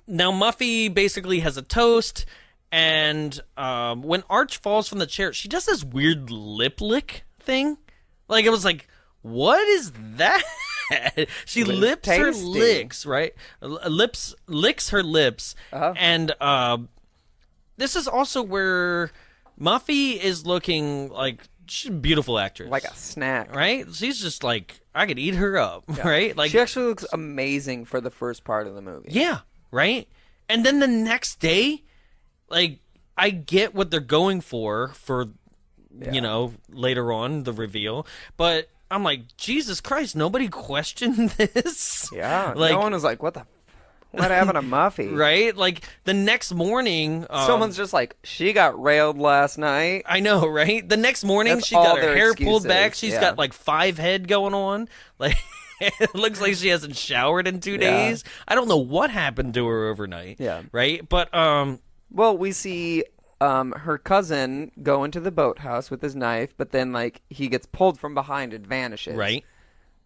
now Muffy basically has a toast, and when Arch falls from the chair, she does this weird lip lick thing. Like, it was like, what is that? She lips her licks, right? Licks her lips. Uh-huh. And this is also where Muffy is looking like she's a beautiful actress. Like a snack. Right? She's just like, I could eat her up, right? Like, she actually looks amazing for the first part of the movie. yeah, right? And then the next day, like, I get what they're going for you know, later on, the reveal. But I'm like, Jesus Christ, nobody questioned this? Yeah. Like, no one was like, what happened to Muffy? Right? Like, the next morning... Someone's just like, she got railed last night. I know, right? The next morning, That's she got all her their hair excuses, pulled back. She's yeah. got, like, 5 head going on. Like, it looks like she hasn't showered in 2 days. I don't know what happened to her overnight. Yeah. Right? But, Well, we see her cousin go into the boathouse with his knife, but then, like, he gets pulled from behind and vanishes. right?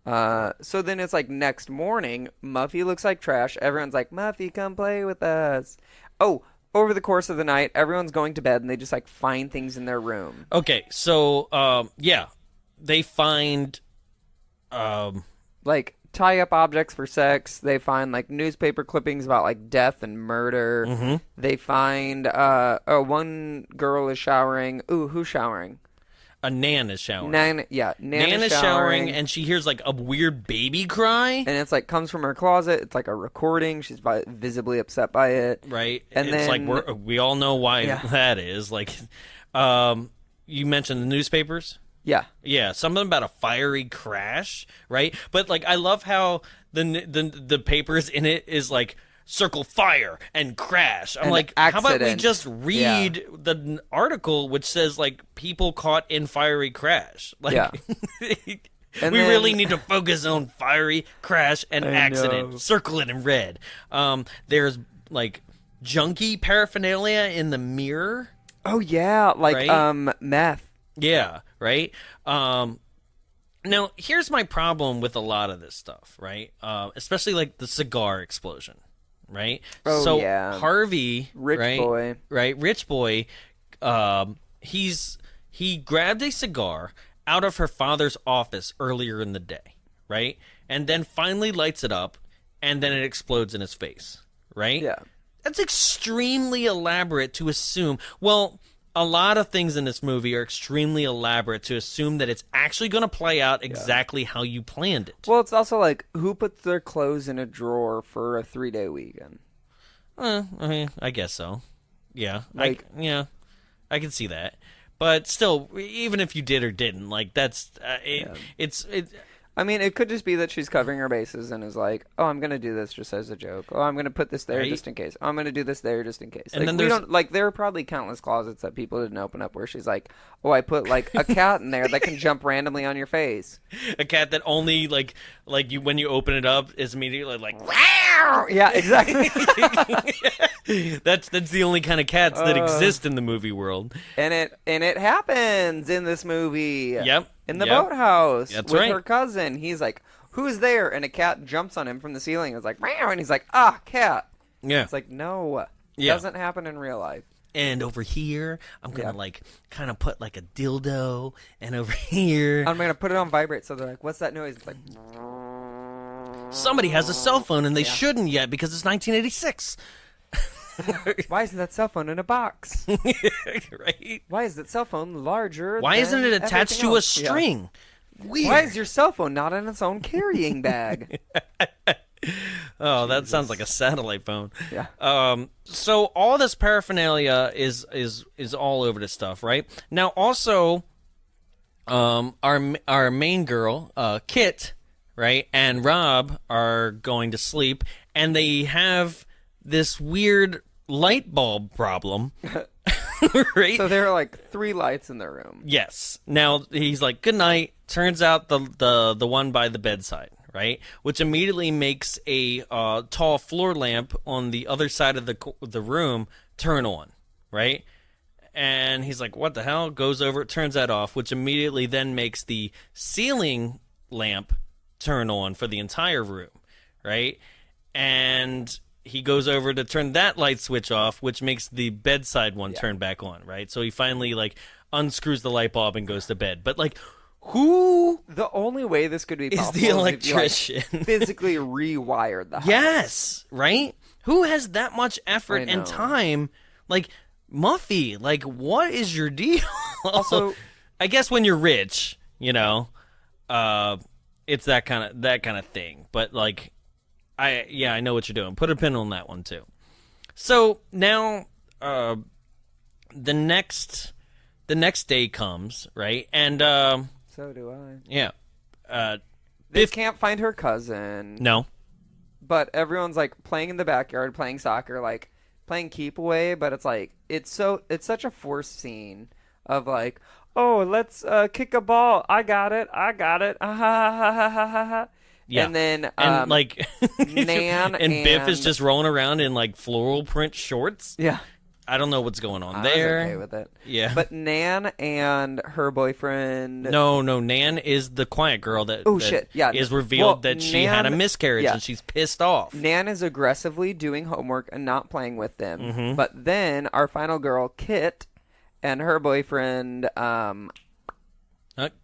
So then it's like next morning, Muffy looks like trash. Everyone's like, Muffy, come play with us. Oh, over the course of the night, everyone's going to bed and they just like find things in their room. Okay, so they find Like tie up objects for sex. They find like newspaper clippings about like death and murder. Mm-hmm. They find one girl is showering. Ooh, who's showering? Nan is showering. Nan is showering, and she hears like a weird baby cry. And it's like comes from her closet. It's like a recording. She's visibly upset by it. Right. And it's then, like we all know why that is. Like, you mentioned the newspapers. Yeah. Yeah, something about a fiery crash, right? But like, I love how the papers in it is like circle fire and crash. I'm like, accident. How about we just read the article which says like people caught in fiery crash? Like, we really need to focus on fiery crash and accident. Circle it in red. There's like junkie paraphernalia in the mirror. Oh yeah, like right? Meth. Yeah, right? Now, here's my problem with a lot of this stuff, right? Especially like the cigar explosion, right? Oh, so yeah. Harvey, Rich boy. Right? Rich boy, he grabbed a cigar out of her father's office earlier in the day, right? And then finally lights it up, and then it explodes in his face, right? Yeah. That's extremely elaborate to assume. Well, a lot of things in this movie are extremely elaborate to assume that it's actually going to play out exactly how you planned it. Well, it's also like, who puts their clothes in a drawer for a 3-day weekend? I guess so. Yeah. Like, I can see that. But still, even if you did or didn't, like, that's... I mean, it could just be that she's covering her bases and is like, oh, I'm going to do this just as a joke. Oh, I'm going to put this there just in case. Oh, I'm going to do this there just in case. And like, then there are probably countless closets that people didn't open up where she's like, oh, I put like a cat in there that can jump randomly on your face. A cat that only, like you when you open it up is immediately like, wow! Yeah, exactly. That's the only kind of cats that exist in the movie world. And it happens in this movie. Yep. In the boathouse That's with right. her cousin. He's like, who's there? And a cat jumps on him from the ceiling. It's like, meow. And he's like, cat. Yeah. It's like, no. Yeah. Doesn't happen in real life. And over here, I'm going to like kind of put like a dildo. And over here, I'm going to put it on vibrate. So they're like, what's that noise? It's like, somebody has a cell phone and they shouldn't yet because it's 1986. why is that cell phone in a box? Right? Why is that cell phone larger? Why isn't it attached to a string? Weird. Why is your cell phone not in its own carrying bag? Oh, that sounds like a satellite phone. Yeah. So all this paraphernalia is all over this stuff, right? Now, also, our main girl, Kit, right, and Rob are going to sleep, and they have this weird light bulb problem. Right? So there are like 3 lights in their room. Yes. Now he's like, good night. Turns out the one by the bedside, right? Which immediately makes a tall floor lamp on the other side of the room turn on, right? And he's like, what the hell? Goes over, turns that off, which immediately then makes the ceiling lamp turn on for the entire room, right? And he goes over to turn that light switch off, which makes the bedside one turn back on, right? So he finally, like, unscrews the light bulb and goes to bed. But, like, who... The only way this could be possible is the electrician. If you, like, physically rewired the house. Yes, right? Who has that much effort and time? Like, Muffy, like, what is your deal? Also, I guess when you're rich, you know, it's that kind of thing. But, like... I know what you're doing. Put a pin on that one too. So now, the next day comes, right? And so do I. Yeah. They can't find her cousin. No. But everyone's like playing in the backyard, playing soccer, like playing keep away. But it's like it's such a forced scene of like, oh, let's kick a ball. I got it. Ha ha ha ha ha ha. Yeah. And then like Nan and Biff is just rolling around in like floral print shorts. Yeah. I don't know what's going on I there. was okay with it. Yeah. But Nan and her boyfriend... No, Nan is the quiet girl that, shit. Yeah. is revealed Well, that she had a Nan- miscarriage yeah. and she's pissed off. Nan is aggressively doing homework and not playing with them. Mm-hmm. But then our final girl, Kit, and her boyfriend,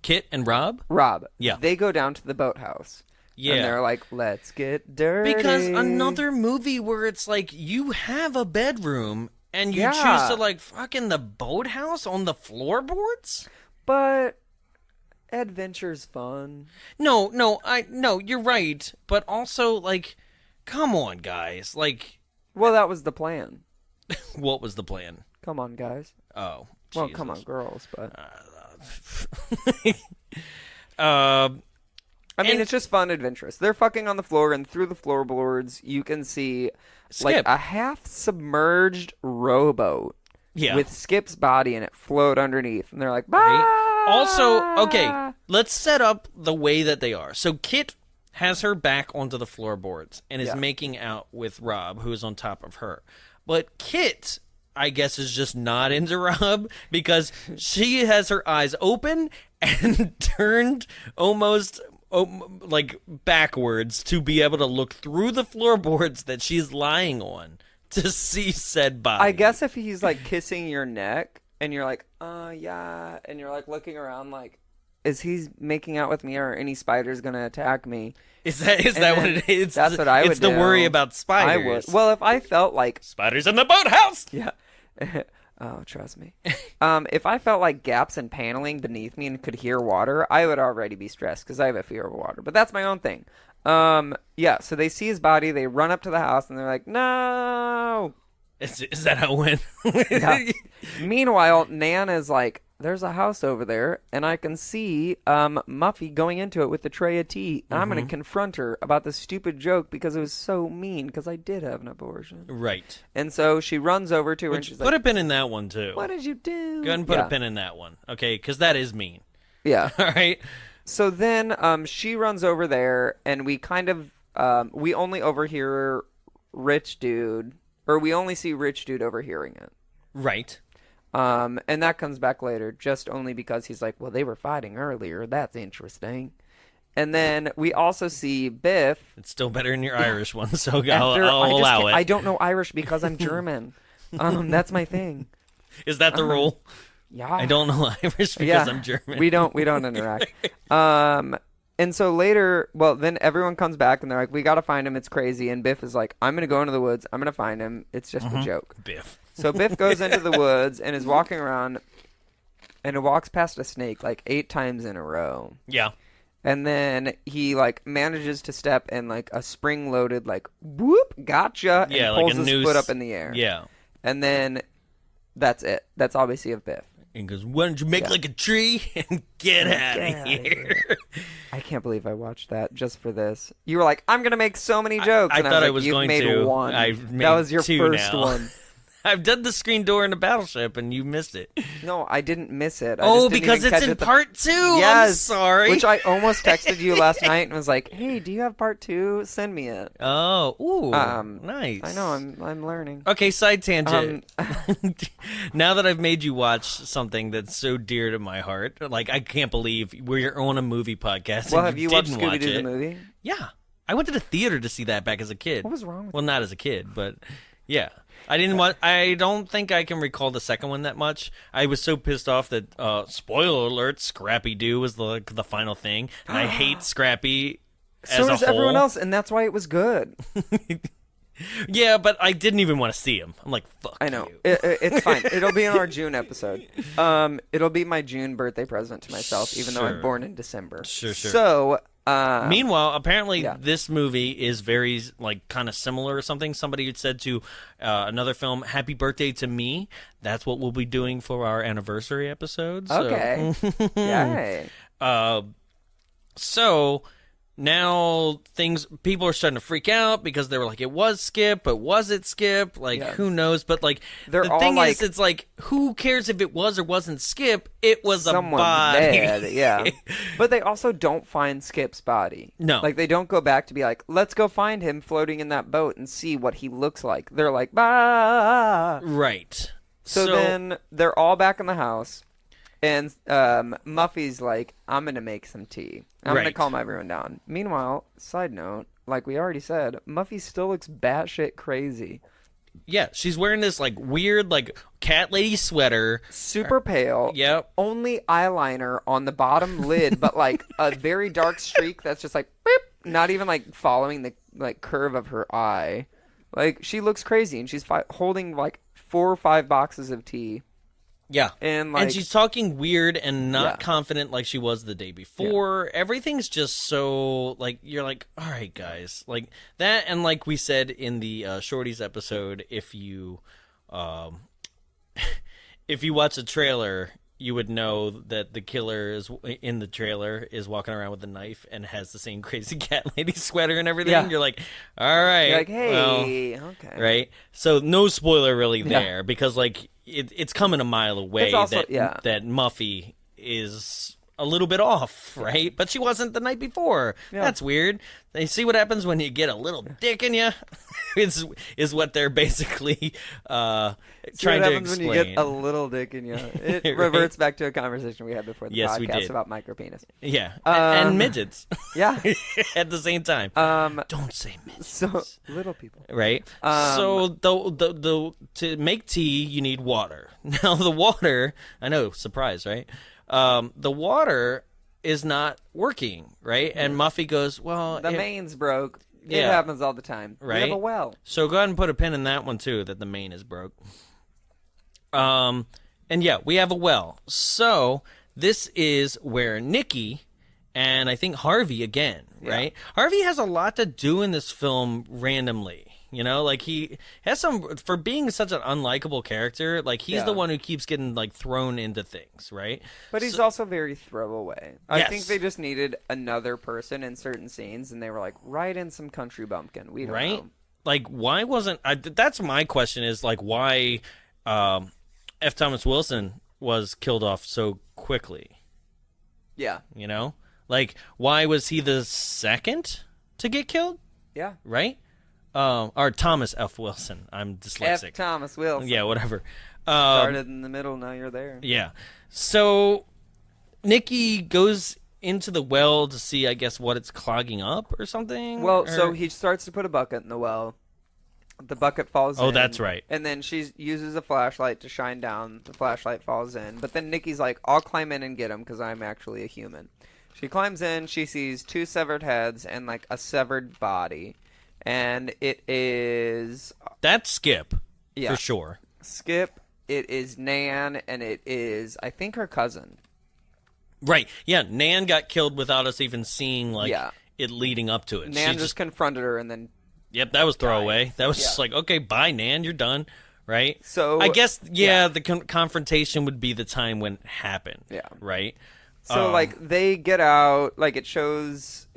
Kit and Rob? Rob, Yeah. they go down to the boathouse. Yeah. And they're like, let's get dirty. Because another movie where it's like you have a bedroom and you Yeah. choose to like fucking the boathouse on the floorboards? But adventure's fun. No, you're right. But also, like, come on, guys. Like, Well, that was the plan. what was the plan? Come on, guys. Oh, Well, Jesus. come on, girls, but... I mean, And- it's just fun, adventurous. They're fucking on the floor, and through the floorboards, you can see like Skip. a half-submerged rowboat Yeah. with Skip's body in it float underneath, and they're like, bye! Right? Also, okay, let's set up the way that they are. So Kit has her back onto the floorboards and is Yeah. making out with Rob, who is on top of her. But Kit, I guess, is just not into Rob because she has her eyes open and turned almost like backwards to be able to look through the floorboards that she's lying on to see said body. I guess if he's like kissing your neck, and you're like, yeah, and you're like looking around like, is he making out with me, or any spider's gonna attack me? Is that And what then it is? That's what I would It's the do. worry about spiders. I would. Well, if I felt like... Spiders in the boathouse! Yeah. Oh, trust me. If I felt like gaps in paneling beneath me and could hear water, I would already be stressed because I have a fear of water. But that's my own thing. Yeah, so they see his body, they run up to the house, and they're like, no! Is that how it went? Yeah. Meanwhile, Nan is like, there's a house over there, and I can see Muffy going into it with the tray of tea. And I'm going to confront her about this stupid joke because it was so mean, because I did have an abortion. Right. And so she runs over to her, and she's Put like, a pin in that one, too. what did you do? Go ahead and put Yeah. a pin in that one, okay? Because that is mean. Yeah. All right? So then she runs over there, and we kind of, we only overhear Rich Dude, or we only see Rich Dude overhearing it. Right. And that comes back later, just only because he's like, well, they were fighting earlier. That's interesting. And then we also see Biff. It's still better in your Irish one, so after- I'll allow it. I don't know Irish because I'm German. That's my thing. Is that the rule? Yeah. I don't know Irish because I'm German. We don't interact. And so later, well, then everyone comes back and they're like, we got to find him. It's crazy. And Biff is like, I'm going to go into the woods. I'm going to find him. It's just a joke. Biff. So Biff goes into the woods and is walking around, and it walks past a snake like 8 times in a row. Yeah. And then he like manages to step in like a spring-loaded like whoop, gotcha, and Yeah, pulls like a his noose. foot up in the air. Yeah. And then that's it. That's all we see of Biff. And goes, why don't you make like a tree and get out of outta here? I can't believe I watched that just for this. You were like, I'm gonna make so many jokes. I and thought I like, was You've going made to. One. I've made that was your 2 first now. one. I've done the screen door in a battleship, and you missed it. No, I didn't miss it. I Oh, just didn't because even it's catch in it the- part 2. Yes, I'm sorry. Which I almost texted you last night and was like, "Hey, do you have part 2? Send me it." Oh, ooh, Um, nice. I know. I'm learning. Okay, side tangent. Now that I've made you watch something that's so dear to my heart, like I can't believe we're on a movie podcast. Well, and have you watched didn't Scooby watch Doo the it. movie? Yeah, I went to the theater to see that back as a kid. What was wrong with Well, not as a kid, but yeah. I didn't watch. I don't think I can recall the second one that much. I was so pissed off that spoiler alert, Scrappy Doo was the final thing, and I hate Scrappy as So a does whole. everyone else, and that's why it was good. Yeah, but I didn't even want to see him. I'm like, fuck. I know. you. It's fine. It'll be in our June episode. It'll be my June birthday present to myself, even though I'm Sure. born in December. Sure. So, Meanwhile, apparently yeah. this movie is very like kind of similar or something. Somebody had said to another film, "Happy Birthday to Me." That's what we'll be doing for our anniversary episode. So. okay. Yay. So now people are starting to freak out because they were like, it was Skip, but was it Skip? Like, Yeah. who knows? But like, They're the all thing like- is, it's like, who cares if it was or wasn't Skip? It was Someone's a body. dead, yeah. But they also don't find Skip's body. No. Like, they don't go back to be like, let's go find him floating in that boat and see what he looks like. They're like, bah! Right. So then they're all back in the house, and Muffy's like, I'm going to make some tea. I'm going to calm everyone down. Meanwhile, side note, like we already said, Muffy still looks batshit crazy. Yeah, she's wearing this, like, weird, like, cat lady sweater. Super pale. Yep. Only eyeliner on the bottom lid, but, like, a very dark streak that's just, like, beep, not even, like, following the, like, curve of her eye. Like, she looks crazy, and she's holding, like, 4 or 5 boxes of tea. Yeah. And, like, she's talking weird and not confident like she was the day before. Yeah. Everything's just so, like, you're like, all right, guys. Like, that, and like we said in the Shorties episode, if you watch the trailer, you would know that the killer is in the trailer is walking around with a knife and has the same crazy cat lady sweater and everything. Yeah. You're like, all right. You're like, hey, okay. Right? So no spoiler really there because, like, it's coming a mile away also, that Muffy is a little bit off, right? But she wasn't the night before. Yeah. That's weird. They see what happens when you get a little dick in you. is what they're basically trying to explain. When you get a little dick in you. It right? reverts back to a conversation we had before the podcast about micropenis. Yeah, and midgets. Yeah, at the same time. Don't say midgets. So little people, right? So to make tea, you need water. Now the water, I know, surprise, right? The water is not working, right? And Muffy goes, well... The main's broke. It happens all the time. Right? We have a well. So go ahead and put a pin in that one, too, that the main is broke. And yeah, we have a well. So this is where Nikki and I think Harvey again, right? Harvey has a lot to do in this film randomly. You know, like he has for being such an unlikable character, like he's the one who keeps getting like thrown into things, right? But he's also very throwaway. I think they just needed another person in certain scenes, and they were like, write in some country bumpkin. We don't know. Like, why wasn't that's my question is like why F. Thomas Wilson was killed off so quickly? Yeah. You know? Like, why was he the second to get killed? Yeah. Right? Or Thomas F. Wilson. I'm dyslexic. F. Thomas Wilson. Yeah, whatever. Started in the middle, now you're there. Yeah. So, Nikki goes into the well to see, I guess, what it's clogging up or something? Well, so he starts to put a bucket in the well. The bucket falls in. Oh, that's right. And then she uses a flashlight to shine down. The flashlight falls in. But then Nikki's like, I'll climb in and get him because I'm actually a human. She climbs in. She sees 2 severed heads and, like, a severed body. And it is... That's Skip, for sure. Skip, it is Nan, and it is, I think, her cousin. Right. Yeah, Nan got killed without us even seeing, like, it leading up to it. Nan just confronted her and then... Yep, that was throwaway. That was just like, okay, bye, Nan, you're done. Right? So... I guess, the confrontation would be the time when it happened. Yeah. Right? So, like, they get out, like, it shows...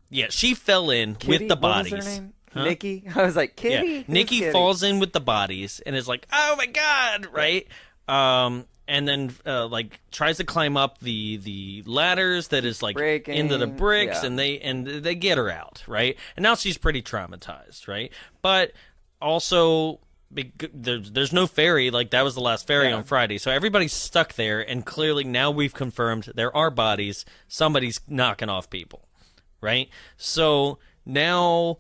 Yeah, she fell in Kitty? with the bodies. What was her name? Huh? Nikki? I was like, Kitty? Yeah. Nikki Kitty? falls in with the bodies and is like, oh my god, right? And then like tries to climb up the ladders that is like breaking into the bricks, and they get her out, right? And now she's pretty traumatized, right? But also there's no ferry, like that was the last ferry on Friday, so everybody's stuck there, and clearly now we've confirmed there are bodies. Somebody's knocking off people. Right? So now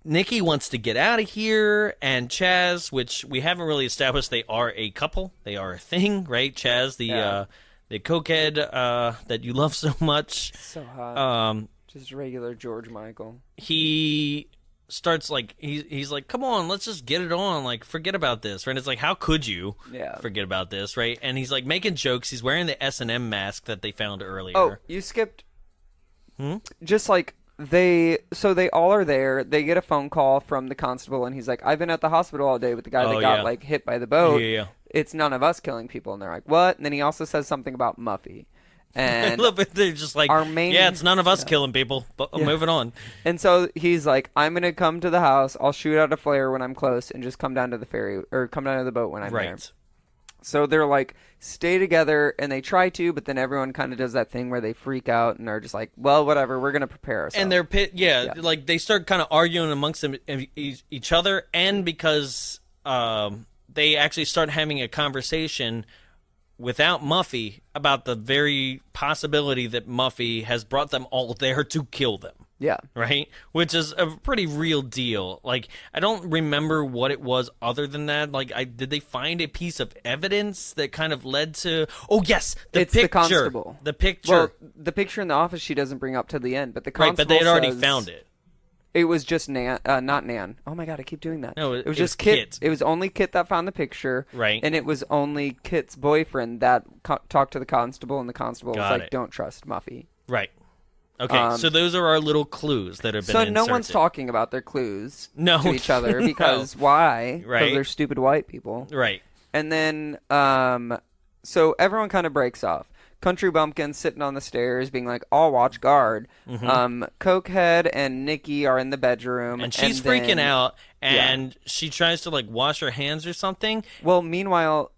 Nikki wants to get out of here, and Chaz, which we haven't really established, they are a couple. They are a thing, right? Chaz, the cokehead that you love so much. So hot. Just regular George Michael. He starts like, he's like, come on, let's just get it on. Like, forget about this, right? It's like, how could you forget about this, right? And he's like making jokes. He's wearing the S&M mask that they found earlier. Oh, you skipped... Just like they all are there. They get a phone call from the constable, and he's like, "I've been at the hospital all day with the guy that got like hit by the boat. It's none of us killing people." And they're like, "What?" And then he also says something about Muffy, and I love it. They're just like, our main, it's none of us killing people. But moving on. And so he's like, "I'm gonna come to the house. I'll shoot out a flare when I'm close, and just come down to the ferry or come down to the boat when I'm there." So they're like, stay together, and they try to, but then everyone kind of does that thing where they freak out and are just like, well, whatever, we're going to prepare ourselves. And they're, like, they start kind of arguing amongst each other, and because they actually start having a conversation without Muffy about the very possibility that Muffy has brought them all there to kill them. Yeah. Right? Which is a pretty real deal. Like, I don't remember what it was other than that. Like, did they find a piece of evidence that kind of led to... Oh, yes! It's picture. the constable. The picture. Well, the picture in the office she doesn't bring up to the end, but the constable Right, but they had already says found it. It was just Nan, not Nan. Oh my god, I keep doing that. No, it was just Kit. Kit. It was only Kit that found the picture. Right. And it was only Kit's boyfriend that talked to the constable, and the constable was like, don't trust Muffy. Right. Okay, so those are our little clues that have been inserted. So no one's talking about their clues to each other because No. why? Right. Because they're stupid white people. Right. And then, so everyone kind of breaks off. Country Bumpkin sitting on the stairs being like, I'll watch guard. Cokehead and Nikki are in the bedroom. And she's then, freaking out, and she tries to, like, wash her hands or something. Well, meanwhile,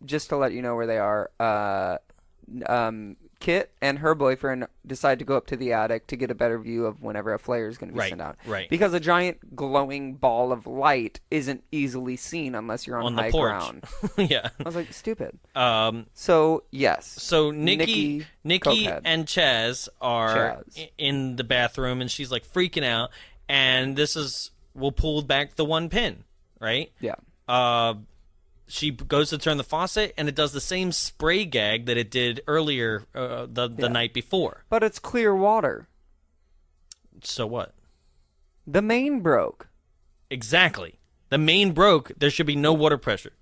just to let you know where they are, Kit and her boyfriend decide to go up to the attic to get a better view of whenever a flare is going to be sent out. Right. Because a giant glowing ball of light isn't easily seen unless you're on high the porch. Ground. Yeah. I was like, stupid. So yes. So Nikki and Chaz are in the bathroom, and she's like freaking out. And we'll pull back the one pin, right? Yeah. She goes to turn the faucet, and it does the same spray gag that it did earlier the night before. But it's clear water. So what? The main broke. Exactly. The main broke. There should be no water pressure.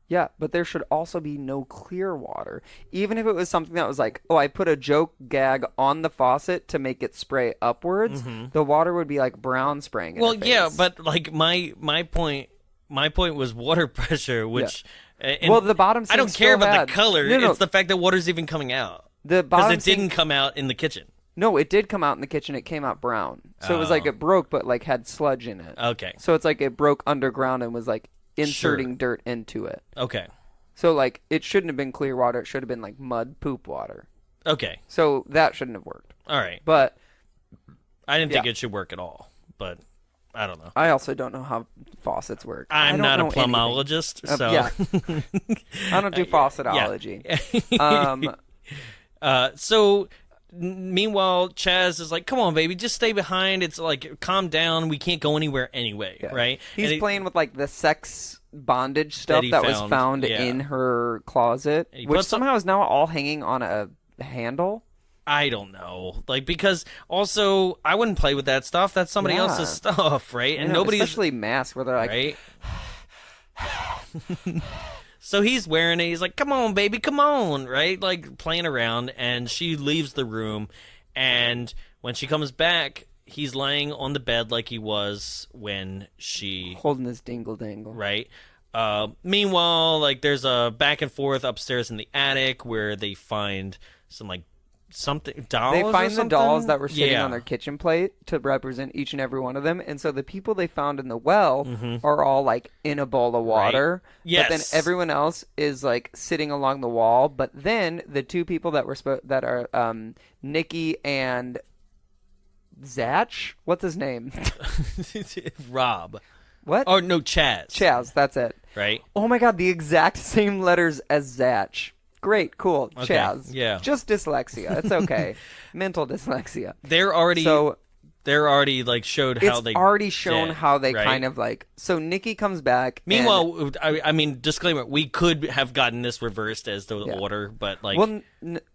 Yeah, but there should also be no clear water. Even if it was something that was like, oh, I put a joke gag on the faucet to make it spray upwards, the water would be like brown spraying in her face. Yeah, but like my point was water pressure, which... well, the bottom sink I don't care about had... the color. No. It's the fact that water's even coming out. Because it didn't come out in the kitchen. No, it did come out in the kitchen. It came out brown. So it was like it broke, but like had sludge in it. Okay. So it's like it broke underground and was like inserting dirt into it. Okay. So like it shouldn't have been clear water. It should have been like mud poop water. Okay. So that shouldn't have worked. All right. But I didn't think it should work at all, but... I don't know. I also don't know how faucets work. I'm not a plumologist, so... yeah. I don't do faucetology. So, meanwhile, Chaz is like, come on, baby, just stay behind. It's like, calm down. We can't go anywhere anyway, right? He's playing with, like, the sex bondage stuff that was found in her closet, which somehow is now all hanging on a handle. I don't know, like, because also I wouldn't play with that stuff. That's somebody else's stuff, right? And nobody's especially masks where they're like, right? So he's wearing it. He's like, "Come on, baby, come on!" Right? Like playing around, and she leaves the room. And when she comes back, he's laying on the bed like he was when she holding his dingle dangle, right? Meanwhile, like there's a back and forth upstairs in the attic where they find some like. Dolls. They find the dolls that were sitting on their kitchen plate to represent each and every one of them, and so the people they found in the well are all like in a bowl of water. Right. Yes. But then everyone else is like sitting along the wall. But then the two people that were that are Nikki and Zach. What's his name? Rob. What? Oh no, Chaz. Chaz. That's it. Right. Oh my God, the exact same letters as Zach. Great, cool, okay. Chaz. Yeah. Just dyslexia. It's okay. Mental dyslexia. They're already like showed how they. It's already shown did, how they right? kind of like. So Nikki comes back. Meanwhile, I mean, disclaimer: we could have gotten this reversed as the order, but like.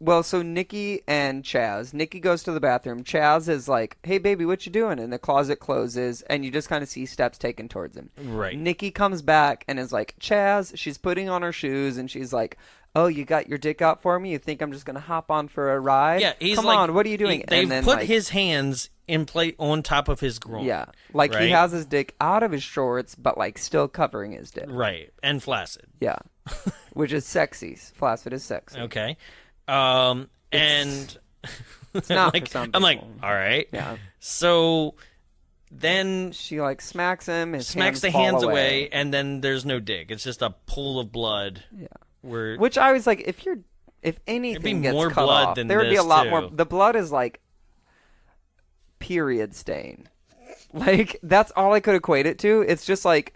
Well, so Nikki and Chaz. Nikki goes to the bathroom. Chaz is like, "Hey, baby, what you doing?" And the closet closes, and you just kind of see steps taken towards him. Right. Nikki comes back and is like, "Chaz." She's putting on her shoes, and she's like. Oh, you got your dick out for me? You think I'm just gonna hop on for a ride? Yeah, he's come like, on. What are you doing? They've put his hands in plate on top of his groin. Yeah, like right? he has his dick out of his shorts, but like still covering his dick. Right, and flaccid. Yeah, which is sexy. Flaccid is sexy. Okay, and it's not like, for some I'm like, people. all right. Yeah. So then she like smacks him. Smacks the hands away, and then there's no dick. It's just a pool of blood. Yeah. Which I was like, if anything gets more cut blood off, than there would be a this, lot too. more. The blood is like period stain. Like that's all I could equate it to. It's just like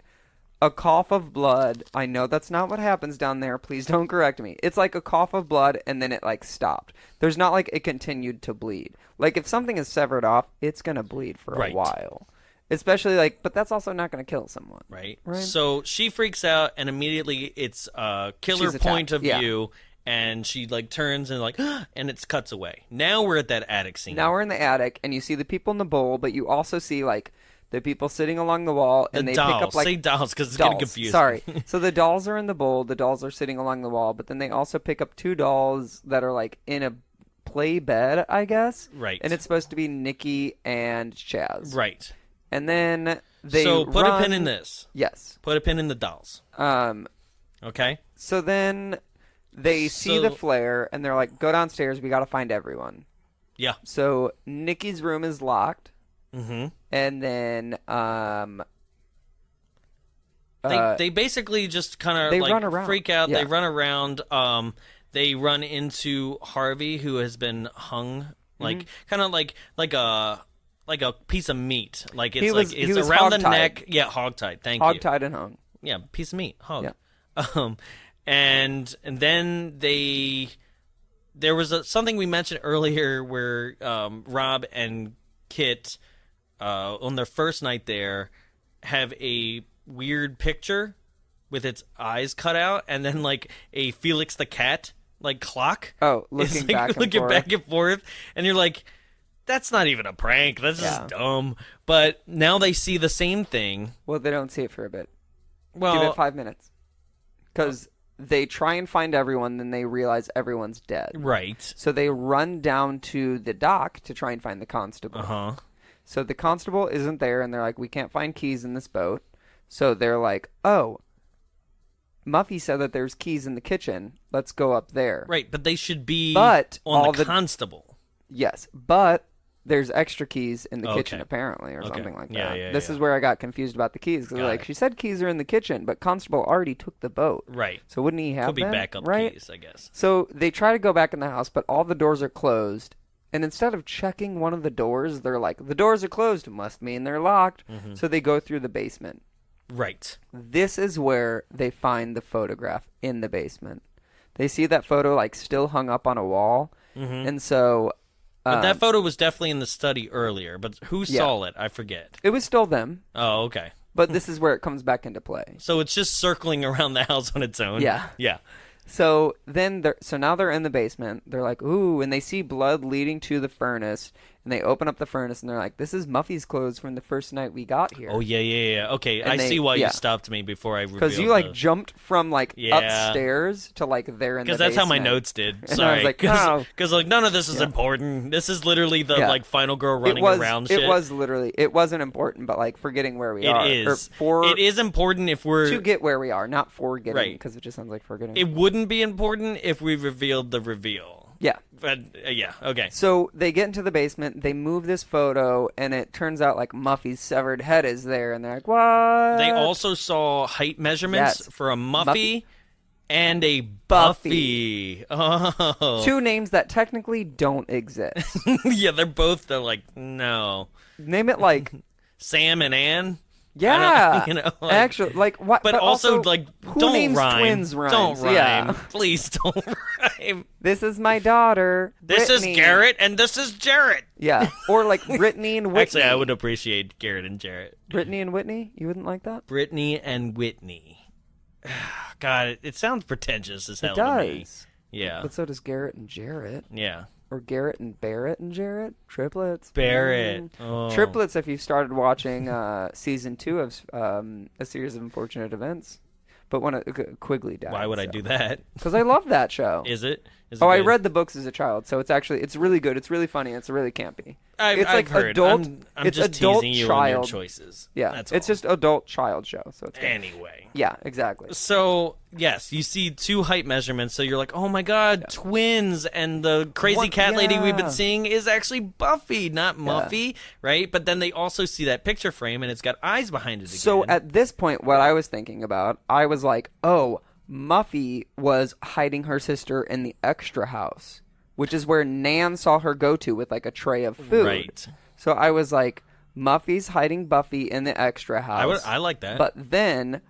a cough of blood. I know that's not what happens down there. Please don't correct me. It's like a cough of blood, and then it like stopped. There's not like it continued to bleed. Like if something is severed off, it's gonna bleed for a while. Especially like, but that's also not gonna kill someone. Right. So she freaks out, and immediately it's a killer point of view, and she like turns and like, and it cuts away. Now we're at that attic scene. Now we're in the attic, and you see the people in the bowl, but you also see like. The people sitting along the wall, and they pick up like... Say dolls, because it's getting confusing. Sorry. So the dolls are in the bowl, the dolls are sitting along the wall, but then they also pick up 2 dolls that are like in a play bed, I guess. Right. And it's supposed to be Nikki and Chaz. Right. And then they So put a pin in this. Yes. Put a pin in the dolls. Okay? So then they see the flare, and they're like, go downstairs, we gotta find everyone. Yeah. So Nikki's room is locked. Mm-hmm. And then they basically just kind of like freak out. Yeah. They run around. They run into Harvey, who has been hung, like kind of like a piece of meat. Like it's around the neck. Yeah, hogtied. Thank you. Hogtied and hung. Yeah, piece of meat. Hog. Yeah. And then there was something we mentioned earlier where Rob and Kit. On their first night there, have a weird picture with its eyes cut out, and then like a Felix the cat like clock. Oh, looking back and forth, and you're like, that's not even a prank. That's just dumb. But now they see the same thing. Well, they don't see it for a bit. Well, give it 5 minutes, because they try and find everyone, then they realize everyone's dead. Right. So they run down to the dock to try and find the constable. Uh-huh. So the constable isn't there, and they're like, we can't find keys in this boat. So they're like, oh, Muffy said that there's keys in the kitchen. Let's go up there. Right, but they should be on the constable. Yes, but there's extra keys in the kitchen, apparently, or something like that. This is where I got confused about the keys, because like, she said keys are in the kitchen, but constable already took the boat. Right. So wouldn't he have Could be them? backup keys, I guess. So they try to go back in the house, but all the doors are closed. And instead of checking one of the doors, they're like, the doors are closed. It must mean they're locked. Mm-hmm. So they go through the basement. Right. This is where they find the photograph in the basement. They see that photo like still hung up on a wall. Mm-hmm. And so... but that photo was definitely in the study earlier. But who saw it? I forget. It was still them. Oh, okay. But this is where it comes back into play. So it's just circling around the house on its own? Yeah. Yeah. So now they're in the basement. They're like, ooh, and they see blood leading to the furnace. And they open up the furnace, and they're like, this is Muffy's clothes from the first night we got here. Oh, yeah. Okay, and I see why you stopped me before I revealed. Because you, like, jumped from, like, upstairs to, like, there in the basement. Because that's how my notes did. Sorry. And I was like, no. Because, like, none of this is important. This is literally the, like, final girl running around shit. It was literally, it wasn't important, but, like, forgetting where we are. It is. It is important if we're... To get where we are, not for getting, because it just sounds like forgetting. It wouldn't be important if we revealed the reveal. Yeah. But, yeah, okay. So they get into the basement, they move this photo, and it turns out, like, Muffy's severed head is there, and they're like, what? They also saw height measurements for a Muffy and a Buffy. Oh. 2 names that technically don't exist. Yeah, they're like, no. Name it, like... Sam and Ann? Yeah, like, actually, like what? But also, like, who don't names rhyme. Twins rhymes? Don't rhyme. Yeah. Please don't rhyme. This is my daughter. This Brittany. is Garrett, and this is Jarrett. Yeah, or like Brittany and Whitney. Actually, I would appreciate Garrett and Jarrett. Brittany and Whitney. You wouldn't like that? Brittany and Whitney. God, it sounds pretentious as hell. It does. To me. Yeah, but so does Garrett and Jarrett. Yeah. Or Garrett and Barrett and Jarrett? Triplets? Barrett. Oh. Triplets if you started watching season 2 of A Series of Unfortunate Events. But when Quigley died. Why would I do that? Because I love that show. Is it? I read the books as a child, so it's really good. It's really funny. It's really campy. I've heard. Adult. I'm it's just adult teasing you child. on your choices. Yeah, it's just adult child show. So it's good. Anyway. Yeah, exactly. So yes, you see 2 height measurements. So you're like, oh my god, twins, and the crazy cat lady we've been seeing is actually Buffy, not Muffy, right? But then they also see that picture frame, and it's got eyes behind it again. So at this point, what I was thinking about, I was like, oh, Muffy was hiding her sister in the extra house, which is where Nan saw her go to with like a tray of food. Right. So I was like, Muffy's hiding Buffy in the extra house. I like that. But then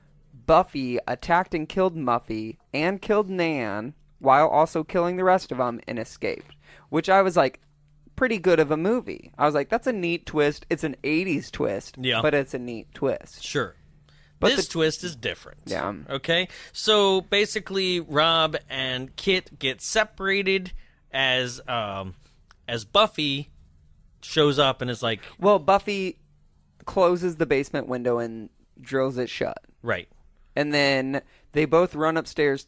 Buffy attacked and killed Muffy and killed Nan while also killing the rest of them and escaped. Which I was like, pretty good of a movie. I was like, that's a neat twist. It's an 80s twist, but it's a neat twist. Sure. But this twist is different. Yeah. Okay? So basically, Rob and Kit get separated as Buffy shows up and is like... Well, Buffy closes the basement window and drills it shut. Right. And then they both run upstairs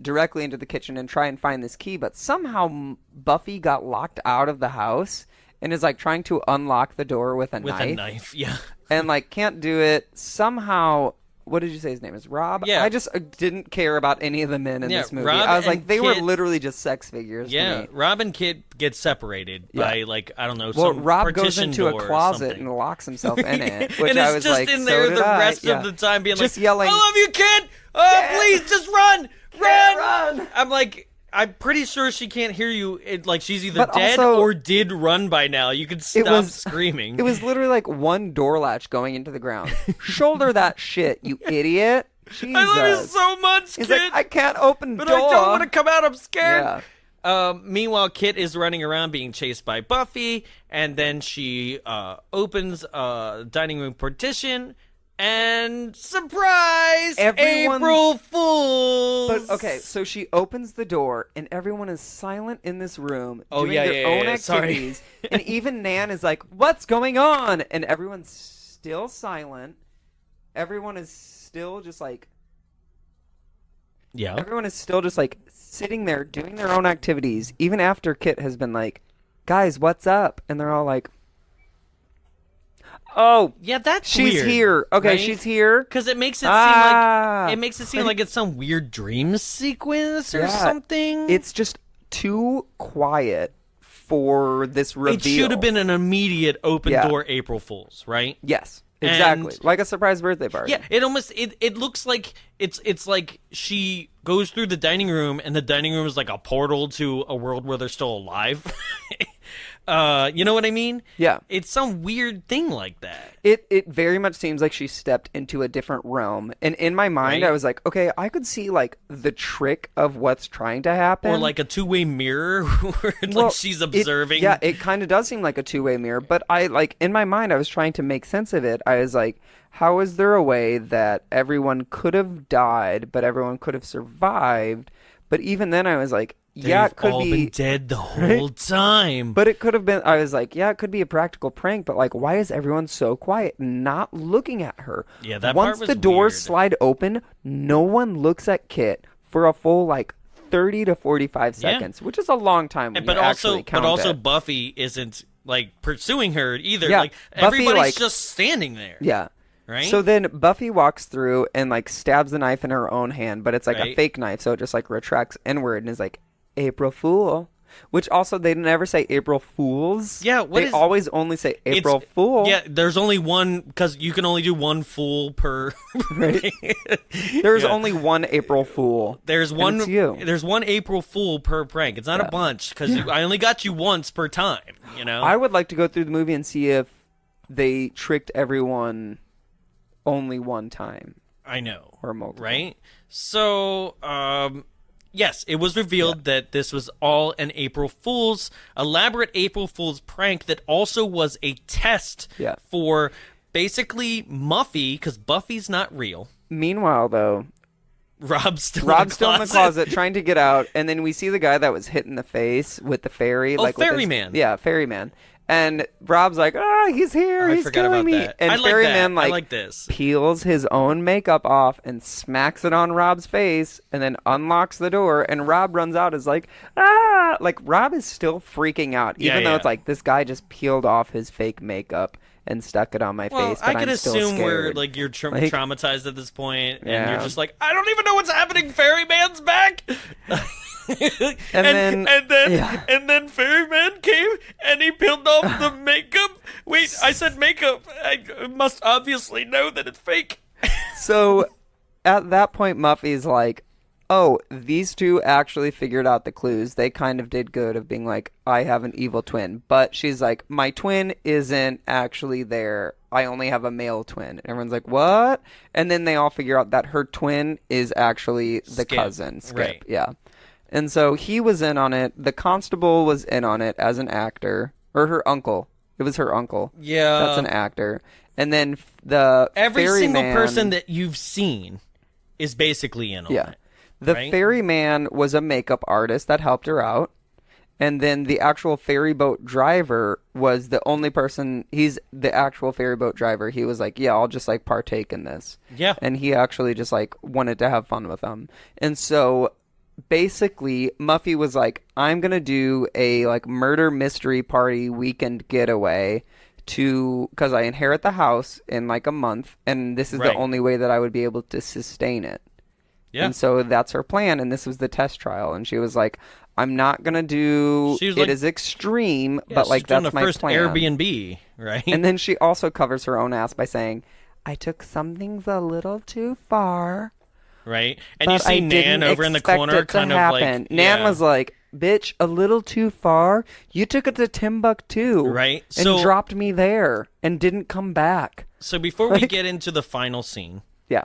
directly into the kitchen and try and find this key, but somehow Buffy got locked out of the house and is like trying to unlock the door with a knife. With a knife, yeah. And like can't do it. Somehow, what did you say his name is? Rob? Yeah. I just didn't care about any of the men in this movie. Rob I was like, they were Kit, literally just sex figures to me. Rob and Kit get separated by like, I don't know, some Rob goes partition into a door or closet something. and locks himself in it, which and I it's was just like, in there so the did rest I. of the time being just like, yelling, I love you, Kit! Please, just run! Run! I'm like, I'm pretty sure she can't hear you. Like, she's either dead or did run by now. You could stop screaming. It was literally like one door latch going into the ground. Shoulder that shit, you idiot. Jesus. I love you so much, He's Kit. like, I can't open but door. I don't want to come out. I'm scared. Yeah. Meanwhile, Kit is running around being chased by Buffy, and then she opens a dining room partition, and surprise! April Fools! But okay, so she opens the door, and everyone is silent in this room doing yeah, their own activities. And even Nan is like, what's going on? And everyone's still silent. Everyone is still just like... Yeah. Everyone is still just like sitting there doing their own activities, even after Kit has been like, guys, what's up? And they're all like, oh, yeah, that's she's weird, here. Okay, right? she's here. Because it makes it seem like it's some weird dream sequence or something. It's just too quiet for this reveal. It should have been an immediate open door April Fool's, right? Yes. Exactly. Like a surprise birthday party. Yeah, it looks like it's like she goes through the dining room and the dining room is like a portal to a world where they're still alive. You know what I mean? Yeah. It's some weird thing like that. It very much seems like she stepped into a different realm. And in my mind, I was like, okay, I could see like the trick of what's trying to happen. Or like a two-way mirror where like she's observing. It kind of does seem like a two-way mirror. But I like in my mind, I was trying to make sense of it. I was like, how is there a way that everyone could have died, but everyone could have survived? But even then, I was like, yeah, it could all be been dead the whole time. But it could have been. I was like, yeah, it could be a practical prank. But like, why is everyone so quiet, not looking at her? Yeah, that once part was the doors weird. slide open, no one looks at Kit for a full like 30 to 45 seconds, which is a long time. When But you also, actually count but also, it. Buffy isn't like pursuing her either. Yeah, like Buffy, everybody's like- just standing there. Yeah. Right? So then Buffy walks through and like stabs the knife in her own hand, but it's like a Right. fake knife, so it just like retracts inward and is like, April Fool. Which also they never say April Fools. Yeah, they always only say April Fool. Yeah, there's only one because you can only do one fool per. Right. There's only one April Fool. There's and one. it's you. There's one April Fool per prank. It's not a bunch because I only got you once per time. You know. I would like to go through the movie and see if they tricked everyone only one time. I know. Or multiple. Right. So, yes, it was revealed that this was all an elaborate April Fool's prank that also was a test for basically Muffy, because Buffy's not real. Meanwhile, though, Rob's still in the closet trying to get out, and then we see the guy that was hit in the face with the fairy. With Ferryman. Yeah, Ferryman. And Rob's like, he's here, he's forgot killing about me. that. And I like Ferryman that. I like this. peels his own makeup off and smacks it on Rob's face and then unlocks the door, and Rob runs out is like, like Rob is still freaking out, even though it's like this guy just peeled off his fake makeup and stuck it on my face. But I could I'm still assume we're scared. like you're traumatized at this point, and Yeah. you're just like, I don't even know what's happening. Ferryman's back. And then Ferryman came and he peeled off the makeup. Wait, I said makeup. I must obviously know that it's fake. So at that point, Muffy's like, oh, these two actually figured out the clues. They kind of did good of being like, I have an evil twin. But she's like, my twin isn't actually there. I only have a male twin. And everyone's like, what? And then they all figure out that her twin is actually the Skip. cousin, Skip. Right. Yeah. And so he was in on it. The constable was in on it as an actor. Or her uncle. It was her uncle. Yeah. That's an actor. And then the Every single ferryman- person that you've seen is basically in on it. The right? ferryman was a makeup artist that helped her out. And then the actual ferryboat driver was the only person, he's the actual ferryboat driver. He was like, yeah, I'll just like partake in this. Yeah. And he actually just like wanted to have fun with them. And so basically Muffy was like, I'm going to do a like murder mystery party weekend getaway because I inherit the house in like a month. And this is the only way that I would be able to sustain it. Yeah. And so that's her plan, and this was the test trial. And she was like, I'm not going to do it like, as extreme, yeah, but like she's doing that's the my first plan. Airbnb, right? And then she also covers her own ass by saying, I took some things a little too far. Right. And you but I see Nan didn't over in the expect corner it to kind of happen. like... Nan yeah. was like, bitch, a little too far? You took it to Timbuktu. Right. And So- dropped me there and didn't come back. So before we get into the final scene, Yeah.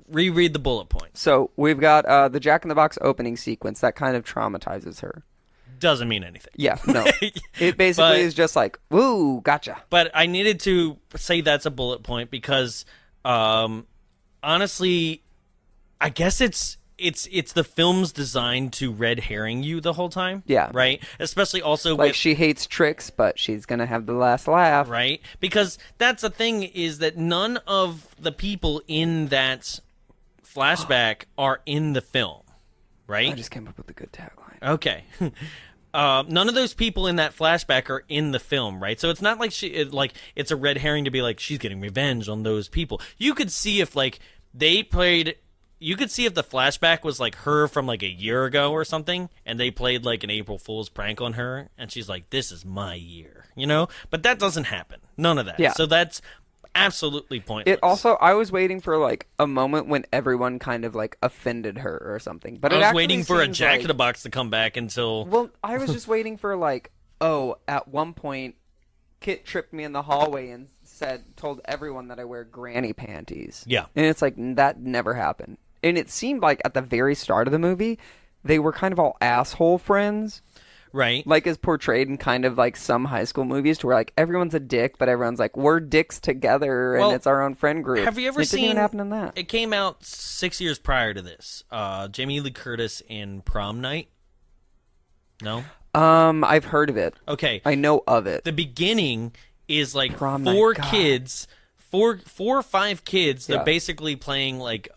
reread the bullet points. So we've got the Jack in the Box opening sequence that kind of traumatizes her. Doesn't mean anything. Yeah, no. It basically is just like, woo, gotcha. But I needed to say that's a bullet point because, honestly, I guess it's the film's designed to red herring you the whole time. Yeah. Right? Especially also Like, with... she hates tricks, but she's going to have the last laugh. Right? Because that's the thing is that none of the people in that flashback are in the film. Right? I just came up with a good tagline. Okay. None of those people in that flashback are in the film, right? So it's not like it's a red herring to be like she's getting revenge on those people. You could see if like they played. You could see if the flashback was like her from like a year ago or something, and they played like an April Fool's prank on her, and she's like, "This is my year," you know. But that doesn't happen. None of that. Yeah. So that's absolutely pointless. It also, I was waiting for like a moment when everyone kind of like offended her or something. But I it was actually waiting for a seems Jack like, in the Box to come back until. Well, I was just waiting for like, oh, at one point, Kit tripped me in the hallway and told everyone that I wear granny panties. Yeah. And it's like, that never happened. And it seemed like at the very start of the movie, they were kind of all asshole friends. Right. Like is portrayed in kind of like some high school movies to where like everyone's a dick, but everyone's like, we're dicks together and it's our own friend group. Have you ever it seen... didn't even happen in that. It came out 6 years prior to this. Jamie Lee Curtis in Prom Night. No? I've heard of it. Okay. I know of it. The beginning is like Prom four Night, God. kids, four or five kids. They're Yeah. basically playing like...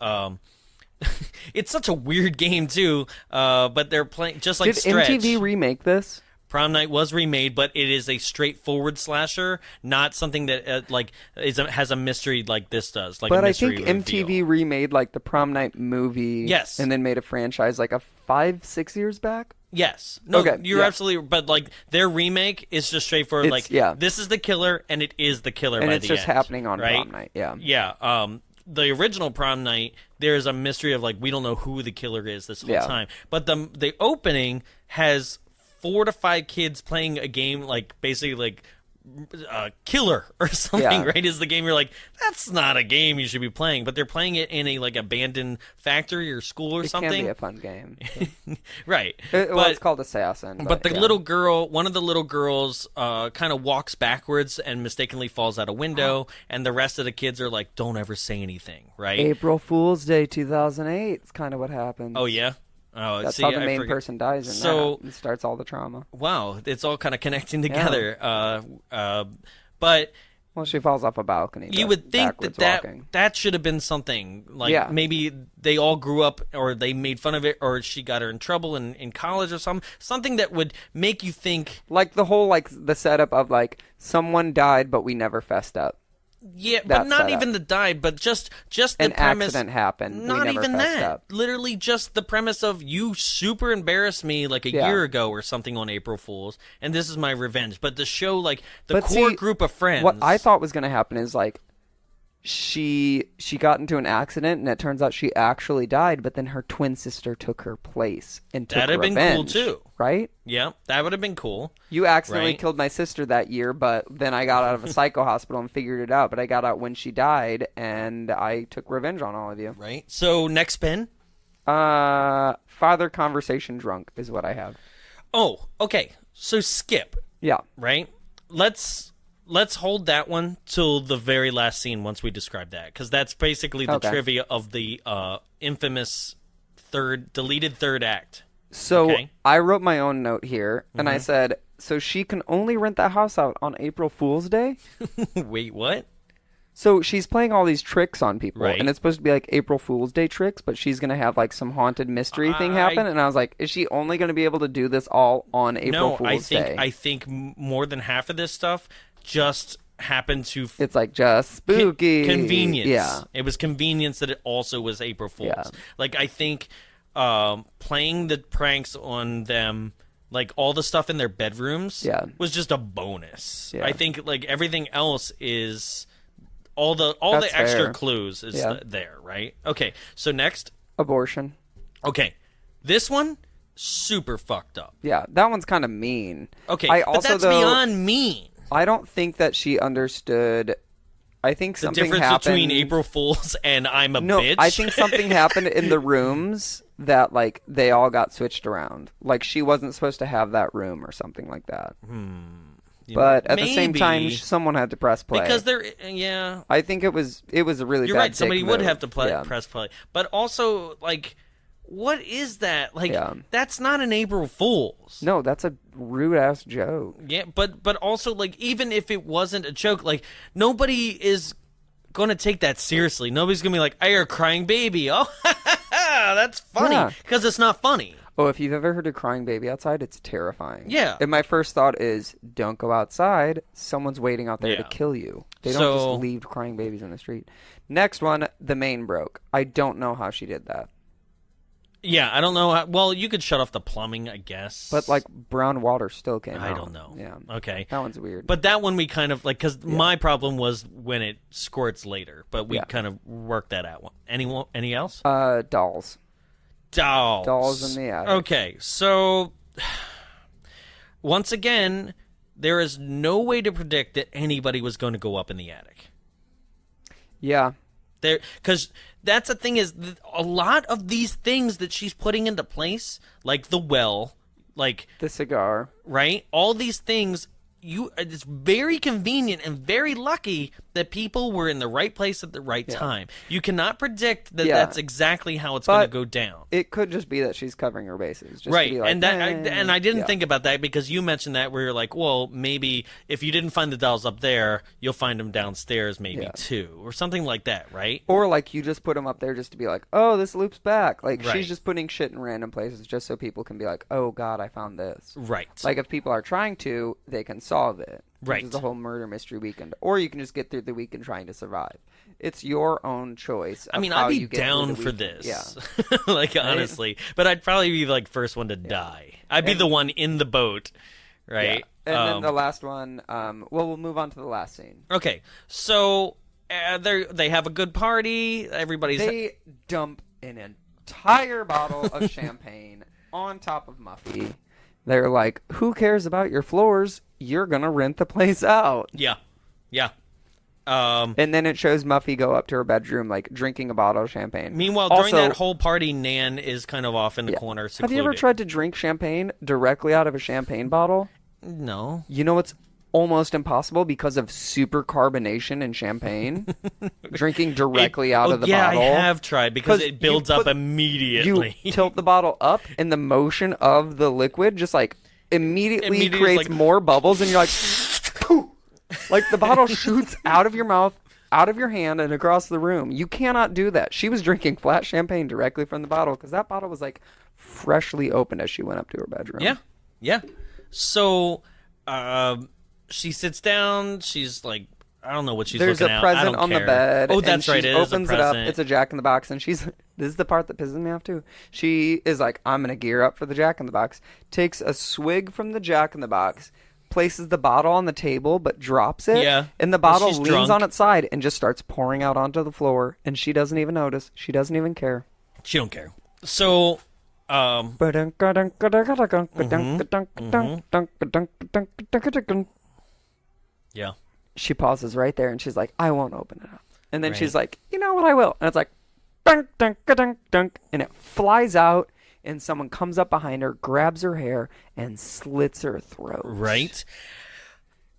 it's such a weird game too, but they're playing just like Did Stretch. MTV remake this? Prom Night was remade, but it is a straightforward slasher, not something that has a mystery like this does. Like But a I mystery think reveal. MTV remade like the Prom Night movie. Yes. And then made a franchise like a 5-6 years back. Yes. No, Okay, you're yeah. absolutely... But, like, their remake is just straightforward. It's- Like, yeah. this is the killer, and it is the killer And by it's the just end, happening on right? Prom Night. Yeah. Yeah. The original Prom Night, there's a mystery of, like, we don't know who the killer is this whole Yeah. time. But the opening has 4 to 5 kids playing a game, like, basically, like... killer or something, Yeah. right? Is the game you're like, that's not a game you should be playing, but they're playing it in a like abandoned factory or school or It something. can be a fun game. Right. Well, it's called Assassin. But the yeah. little girl, one of the little girls, kind of walks backwards and mistakenly falls out a window, and the rest of the kids are like, "Don't ever say anything," right? April Fool's Day 2008 is kind of what happened. Oh yeah. Oh, That's see, how the I main forget. person dies in So- that. It starts all the trauma. Wow, it's all kind of connecting together. But Well, she falls off a balcony. you but would think backwards that walking. that should have been something like Yeah. maybe they all grew up or they made fun of it or she got her in trouble in college or something that would make you think, Like the whole like the setup of like someone died but we never fessed up. yeah, but That not setup. even the died, but just the An premise. accident happened. Not we never even fessed that. up. Literally just the premise of you super embarrassed me like a Yeah. year ago or something on April Fool's, and this is my revenge. But to show like the But core see, group of friends. What I thought was going to happen is like she got into an accident, and it turns out she actually died, but then her twin sister took her place and took That'd have revenge. been cool, too. Right? Yeah, that would have been cool. You accidentally Right. killed my sister that year, but then I got out of a psycho hospital and figured it out. But I got out when she died, and I took revenge on all of you. Right. So, next spin. Father conversation drunk is what I have. Oh, okay. So, skip. Yeah. Right? Let's hold that one till the very last scene once we describe that, because that's basically the trivia of the infamous deleted third act. So Okay. I wrote my own note here, and I said, so she can only rent that house out on April Fool's Day? Wait, what? So she's playing all these tricks on people, Right. and it's supposed to be like April Fool's Day tricks, but she's going to have like some haunted mystery thing happen, and I was like, is she only going to be able to do this all on April Fool's Day? I think more than half of this stuff just happened to It's like just spooky. convenience. Yeah. It was convenience that it also was April Fool's. Yeah. Like, I think playing the pranks on them, like all the stuff in their bedrooms, was just a bonus. Yeah. I think like everything else is all the That's extra fair. clues is Yeah. there, right? Okay, so next. Abortion. Okay, this one super fucked up. Yeah, that one's kind of mean. Okay, I but also, that's though, beyond mean. I don't think that she understood. I think The something difference happened between April Fool's and I'm a bitch. I think something happened in the rooms that like they all got switched around. Like she wasn't supposed to have that room or something like that. But at the same time, Maybe. someone had to press play. Because yeah. I think it was a really You're bad right. Somebody dick would move. have to Yeah. press play. But also, like, what is that? Like, Yeah. that's not an April Fool's. No, that's a rude ass joke. Yeah, but also, like, even if it wasn't a joke, like, nobody is going to take that seriously. Nobody's going to be like, I hear a crying baby. Oh, that's funny. Yeah. Because it's not funny. Oh, if you've ever heard a crying baby outside, it's terrifying. Yeah. And my first thought is, don't go outside. Someone's waiting out there to Yeah. kill you. They don't So- just leave crying babies in the street. Next one, the main broke. I don't know how she did that. Yeah, I don't know. Well, you could shut off the plumbing, I guess. But, like, brown water still came out. I don't know. Yeah. Okay. That one's weird. But that one we kind of, like, because my problem was when it squirts later. But we Yeah. kind of worked that out. Any else? Dolls. Dolls. Dolls in the attic. Okay, so once again, there is no way to predict that anybody was going to go up in the attic. Yeah. Because that's the thing is, a lot of these things that she's putting into place, like the well, like The cigar. right, all these things. It's very convenient and very lucky that people were in the right place at the right time. You cannot predict that Yeah. that's exactly how it's going to But go down. It could just be that she's covering her bases. Just to Right, be like, and I didn't yeah. think about that because you mentioned that where you're like, well, maybe if you didn't find the dolls up there, you'll find them downstairs maybe Yeah. too, or something like that, right? Or like you just put them up there just to be like, oh, this loops back. Like Right. she's just putting shit in random places just so people can be like, oh God, I found this. Right. Like if people are trying to, they can solve it. Right. Which is the whole murder mystery weekend. Or you can just get through the weekend trying to survive. It's your own choice. I mean, how I'd be you get through down the for weekend. this. Yeah. Like, honestly. But I'd probably be, like, first one to die. I'd be the one in the boat, right? And then the last one, we'll move on to the last scene. Okay, so they have a good party. Everybody's... They dump an entire bottle of champagne on top of Muffy. They're like, who cares about your floors? You're going to rent the place out. Yeah. And then it shows Muffy go up to her bedroom, like, drinking a bottle of champagne. Meanwhile, Also, during that whole party, Nan is kind of off in the corner, have secluded. you ever tried to drink champagne directly out of a champagne bottle? No. You know it's almost impossible because of super carbonation in champagne. Drinking directly out of the bottle. I have tried because 'Cause it builds you up put- immediately. You tilt the bottle up, and the motion of the liquid just like immediately Immediately creates like- more bubbles, and you're like, poof! Like the bottle shoots out of your mouth, out of your hand, and across the room. You cannot do that. She was drinking flat champagne directly from the bottle because that bottle was like freshly opened as she went up to her bedroom. Yeah. So, she sits down. She's like, I don't know what she's There's looking a at. present I don't on care. the bed. Oh, that's and right. She It is opens a it up. present. It's a Jack in the Box, and she's. This is the part that pisses me off too. She is like, I'm gonna gear up for the Jack in the Box. Takes a swig from the Jack in the Box, places the bottle on the table but drops it. Yeah. And the bottle she's leans drunk. on its side and just starts pouring out onto the floor. And she doesn't even notice. She doesn't even care. She don't care. So, yeah. She pauses right there and she's like, I won't open it up. And then Right. she's like, you know what, I will. And it's like, dunk, dunk, dunk, dunk. And it flies out and someone comes up behind her, grabs her hair, and slits her throat. Right.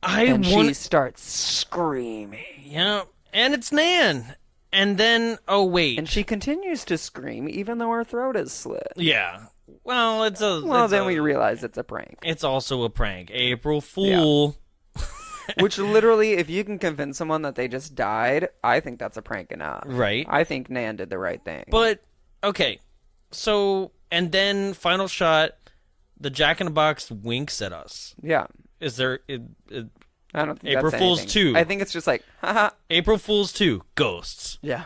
And she starts screaming. Yeah. And it's Nan. And then, oh, wait. And she continues to scream even though her throat is slit. Yeah. Well, Then we realize it's a prank. It's also a prank. April Fool. Which literally, if you can convince someone that they just died, I think that's a prank enough. Right. I think Nan did the right thing. But, okay. So, and then final shot, the Jack-in-the-Box winks at us. Yeah. Is there... I don't think April that's Fool's anything. 2. I think it's just like, haha. April Fool's 2. Ghosts. Yeah.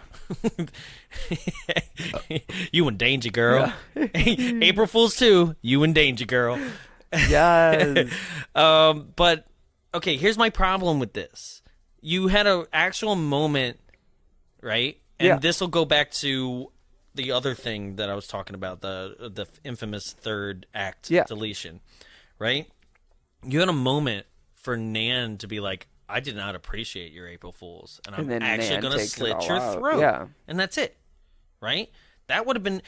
You in danger, girl. April Fool's 2. You in danger, girl. Yes. But, okay, here's my problem with this. You had an actual moment, right? And Yeah. this will go back to the other thing that I was talking about, the infamous third act deletion, right? You had a moment for Nan to be like, I did not appreciate your April Fools, and I'm then actually Nan going to takes it slit all your out. throat. Yeah. And that's it, right? That would have been,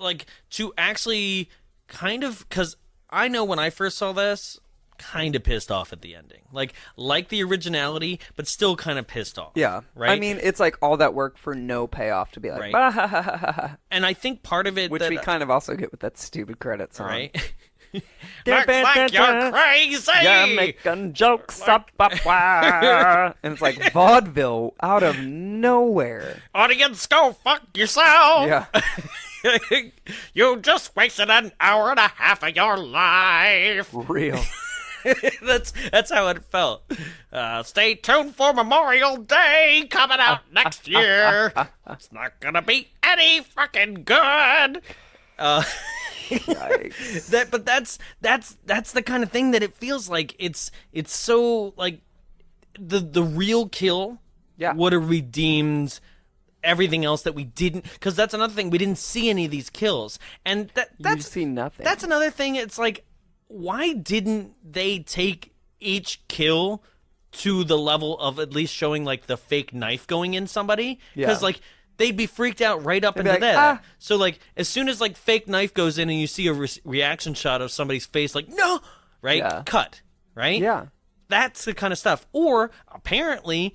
like, to actually kind of, because I know when I first saw this, kind of pissed off at the ending. Like the originality, but still kind of pissed off. Yeah. Right? I mean, it's like all that work for no payoff to be like, Right. bah. And I think part of it... Which we kind of also get with that stupid credit song. Right? Looks like you're crazy! You're making jokes up. And it's like vaudeville out of nowhere. Audience, go fuck yourself! Yeah. You just wasted an hour and a half of your life! Real. That's how it felt. Stay tuned for Memorial Day coming out next year. It's not gonna be any fucking good. Yikes. But that's the kind of thing that it feels like. It's so like the real kill would have redeemed everything else that we didn't, because that's another thing, we didn't see any of these kills, and that's You see nothing. That's another thing. It's like, why didn't they take each kill to the level of at least showing like the fake knife going in somebody? Because like they'd be freaked out right up into like, that. "Ah." So like as soon as like fake knife goes in and you see a reaction shot of somebody's face, like no, right? Yeah. Cut, right? Yeah. That's the kind of stuff. Or apparently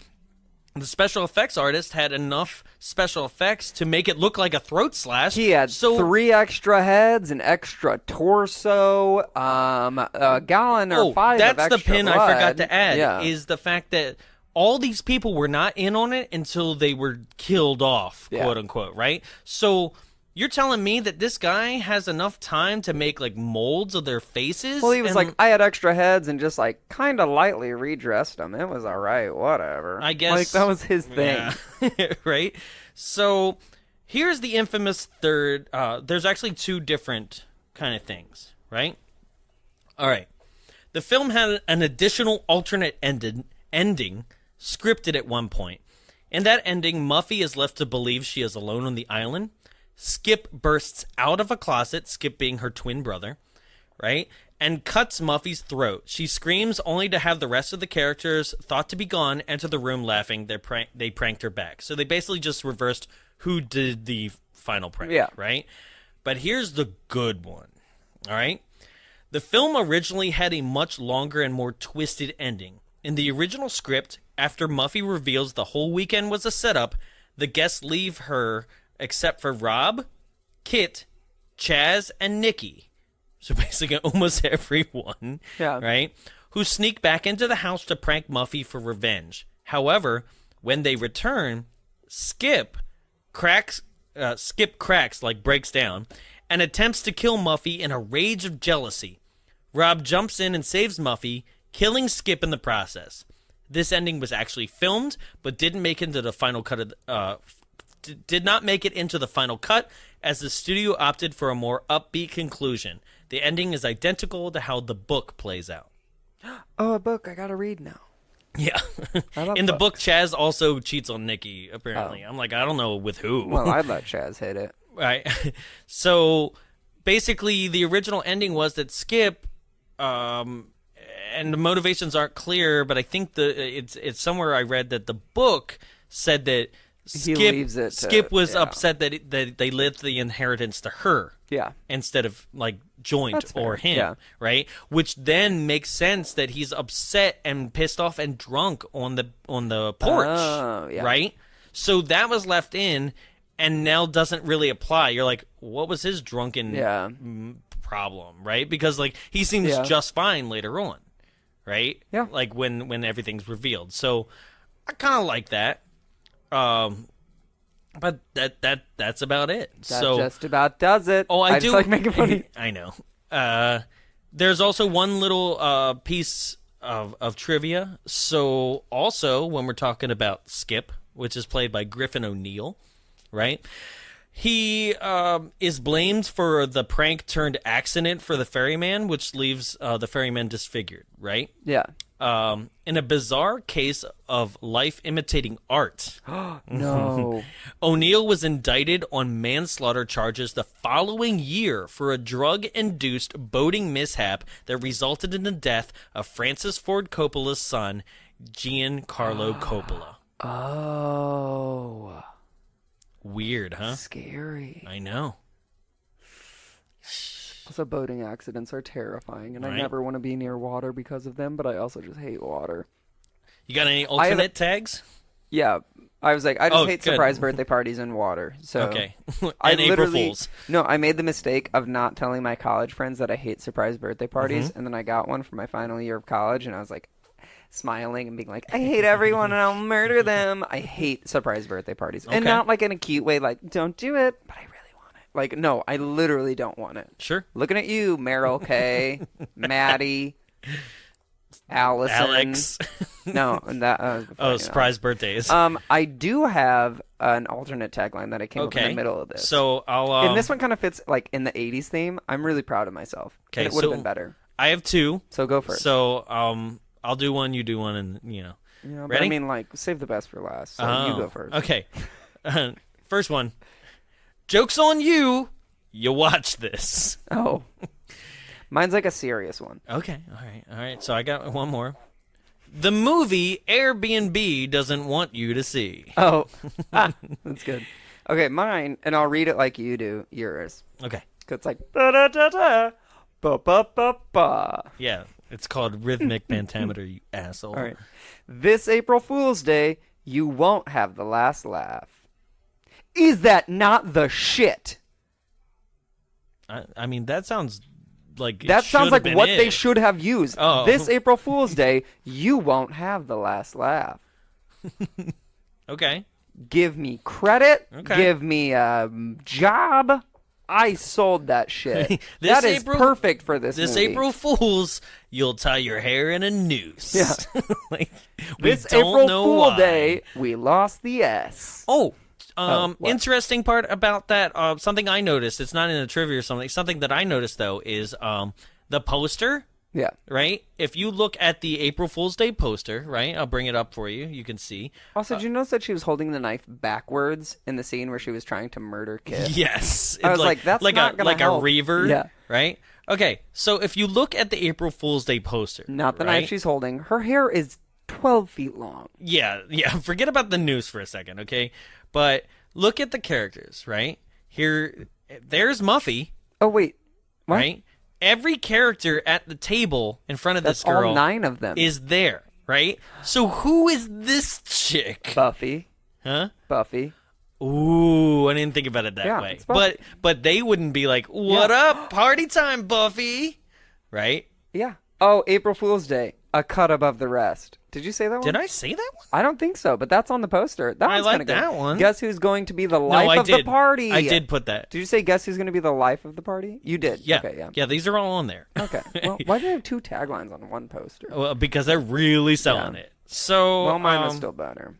the special effects artist had enough special effects to make it look like a throat slash. He had 3 extra heads, an extra torso, a gallon or 5 that's of extra the pin blood. I forgot to add, Yeah. is the fact that all these people were not in on it until they were killed off, quote unquote, right? So you're telling me that this guy has enough time to make like molds of their faces? Well, he was and, like, I had extra heads and just like kind of lightly redressed them. It was all right, whatever. I guess like that was his thing. Yeah. Right? So here's the infamous third. There's actually 2 different kind of things, right? All right. The film had an additional alternate ending scripted at one point. In that ending, Muffy is left to believe she is alone on the island. Skip bursts out of a closet, Skip being her twin brother, right? And cuts Muffy's throat. She screams only to have the rest of the characters, thought to be gone, enter the room laughing. They pranked her back. So they basically just reversed who did the final prank, right? But here's the good one, all right? The film originally had a much longer and more twisted ending. In the original script, after Muffy reveals the whole weekend was a setup, the guests leave her except for Rob, Kit, Chaz, and Nikki. So basically almost everyone, right? Who sneak back into the house to prank Muffy for revenge. However, when they return, Skip cracks, like breaks down, and attempts to kill Muffy in a rage of jealousy. Rob jumps in and saves Muffy, killing Skip in the process. This ending was actually filmed, but didn't make it into the final cut did not make it into the final cut, as the studio opted for a more upbeat conclusion. The ending is identical to how the book plays out. Oh, a book I gotta read now. Yeah. I love In the book, books. Chaz also cheats on Nikki, apparently. I'm like, I don't know with who. Well, I'd let Chaz hit it. Right. So basically, the original ending was that Skip, and the motivations aren't clear, but I think it's somewhere I read that the book said that Skip was upset that they left the inheritance to her. Yeah. Instead of like joint That's fair. or him, Yeah. right? Which then makes sense that he's upset and pissed off and drunk on the porch, Oh, yeah. right? So that was left in, and now doesn't really apply. You're like, what was his drunken problem, right? Because like he seems just fine later on, right? Yeah. Like when everything's revealed. So I kind of like that. But that's about it. That so just about does it. Oh, I do just like making funny. I know. There's also one little piece of trivia. So also when we're talking about Skip, which is played by Griffin O'Neill, right? He is blamed for the prank turned accident for the ferryman, which leaves the ferryman disfigured, right? Yeah. In a bizarre case of life imitating art, No. O'Neill was indicted on manslaughter charges the following year for a drug-induced boating mishap that resulted in the death of Francis Ford Coppola's son, Giancarlo Coppola. Oh. Weird, huh? Scary. I know. Also, boating accidents are terrifying, and Right. I never want to be near water because of them, but I also just hate water. You got any alternate tags? Yeah. I was like, I just Oh, hate good. surprise birthday parties in water. So Okay. I And April literally- Fools. No, I made the mistake of not telling my college friends that I hate surprise birthday parties, Mm-hmm. and then I got one for my final year of college, and I was like, smiling and being like, I hate everyone and I'll murder them. I hate surprise birthday parties. And Okay. not like in a cute way, like, don't do it, but I really want it. Like, no, I literally don't want it. Sure. Looking at you, Meryl Kay, Maddie, Allison. Alex. No, that was before, Oh, surprise birthdays. I do have an alternate tagline that I came up in Okay. the middle of this. So I'll. And this one kind of fits like in the 80s theme. I'm really proud of myself. Okay, And it would have so- been better. I have two. So go first. So I'll do one, you do one, and Yeah, but Ready? I mean, like, save the best for last. So you go first. Okay. First one. Joke's on you. You watch this. Oh. Mine's like a serious one. Okay. All right. So I got one more. The movie Airbnb doesn't want you to see. Oh. That's good. Okay, mine, and I'll read it like you do, yours. Okay. 'Cause it's like, da-da-da-da, ba-ba-ba-ba. Yeah. It's called rhythmic pentameter, you asshole. All right. This April Fool's Day, you won't have the last laugh. Is that not the shit? I mean, that sounds like That sounds like what they should. should have used. Oh. This April Fool's Day, you won't have the last laugh. Okay. Give me credit. Okay. Give me a job. I sold that shit. This That is April- perfect for this This movie. April Fool's, you'll tie your hair in a noose. Yeah. Like, we This don't April know Fool why. Day, we lost the S. Oh, what? interesting part about that. Something I noticed. It's not in the trivia or something. Something that I noticed though is the poster. Yeah. Right. If you look at the April Fool's Day poster, right, I'll bring it up for you. You can see. Also, did you notice that she was holding the knife backwards in the scene where she was trying to murder Kid? Yes. I It's was like, that's like not a gonna like help. a reaver. Yeah. Right. Okay. So if you look at the April Fool's Day poster, Not the right? knife she's holding. Her hair is 12 feet long. Yeah. Forget about the noose for a second, okay? But look at the characters, right? Here, there's Muffy, Oh, wait. What? right? Every character at the table in front of That's this girl all 9 of them. is there, right? So who is this chick? Buffy. Huh? Buffy. Ooh, I didn't think about it that Yeah, way. it's Buffy. But they wouldn't be like, "What up? Party time, Buffy." Right? Yeah. Oh, April Fool's Day. A cut above the rest. Did you say that one? Did I say that one? I don't think so, but that's on the poster. That I one's like kinda good. that one. Guess who's going to be the No, life I of did. the party? I did put that. Did you say guess who's going to be the life of the party? You did. Yeah. Okay, yeah. Yeah, these are all on there. Okay. Well, why do you have 2 taglines on one poster? Well, because they're really selling Yeah. it. So, Well, mine is still better.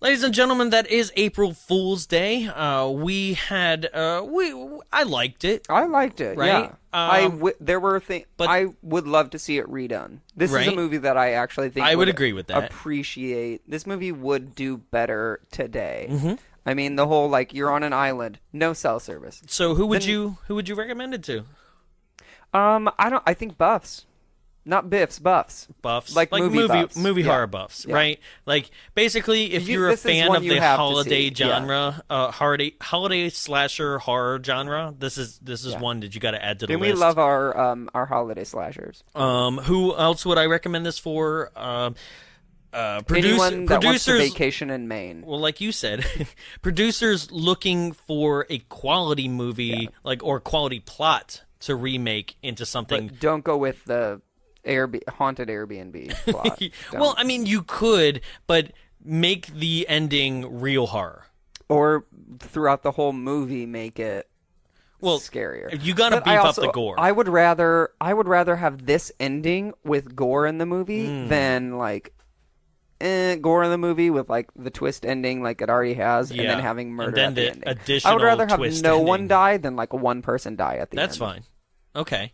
Ladies and gentlemen, that is April Fool's Day. We had I liked it. I liked it. Right? Yeah. There were things, but I would love to see it redone. This is a movie that I actually think I would agree with that. Appreciate. This movie would do better today. Mm-hmm. I mean, the whole you're on an island, no cell service. So who would you recommend it to? I think buffs. Not biffs, buffs. Buffs. Like movie buffs. Movie horror buffs, right? Like, basically, if you're a fan of the holiday genre, holiday slasher horror genre, this is one that you got to add to the list. We love our holiday slashers. Who else would I recommend this for? Anyone that wants to vacation in Maine. Well, like you said, producers looking for a quality movie, or quality plot to remake into something. But don't go with the haunted Airbnb plot. Well, I mean, you could, but make the ending real horror. Or throughout the whole movie, make it scarier. You gotta beef up the gore. I would rather have this ending with gore in the movie than gore in the movie with the twist ending like it already has, and then having murder at the ending. Additional I would rather have no ending. one die than one person die at the end. That's fine. Okay.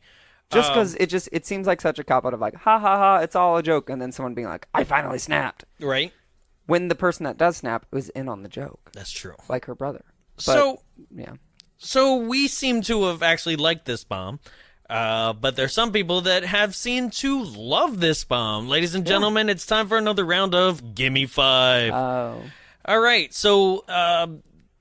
Just because it seems like such a cop-out of ha ha ha, it's all a joke, and then someone being like, I finally snapped. Right. When the person that does snap was in on the joke. That's true. Like her brother. So we seem to have actually liked this bomb, but there's some people that have seemed to love this bomb. Ladies and gentlemen, it's time for another round of Gimme 5. Oh. All right, so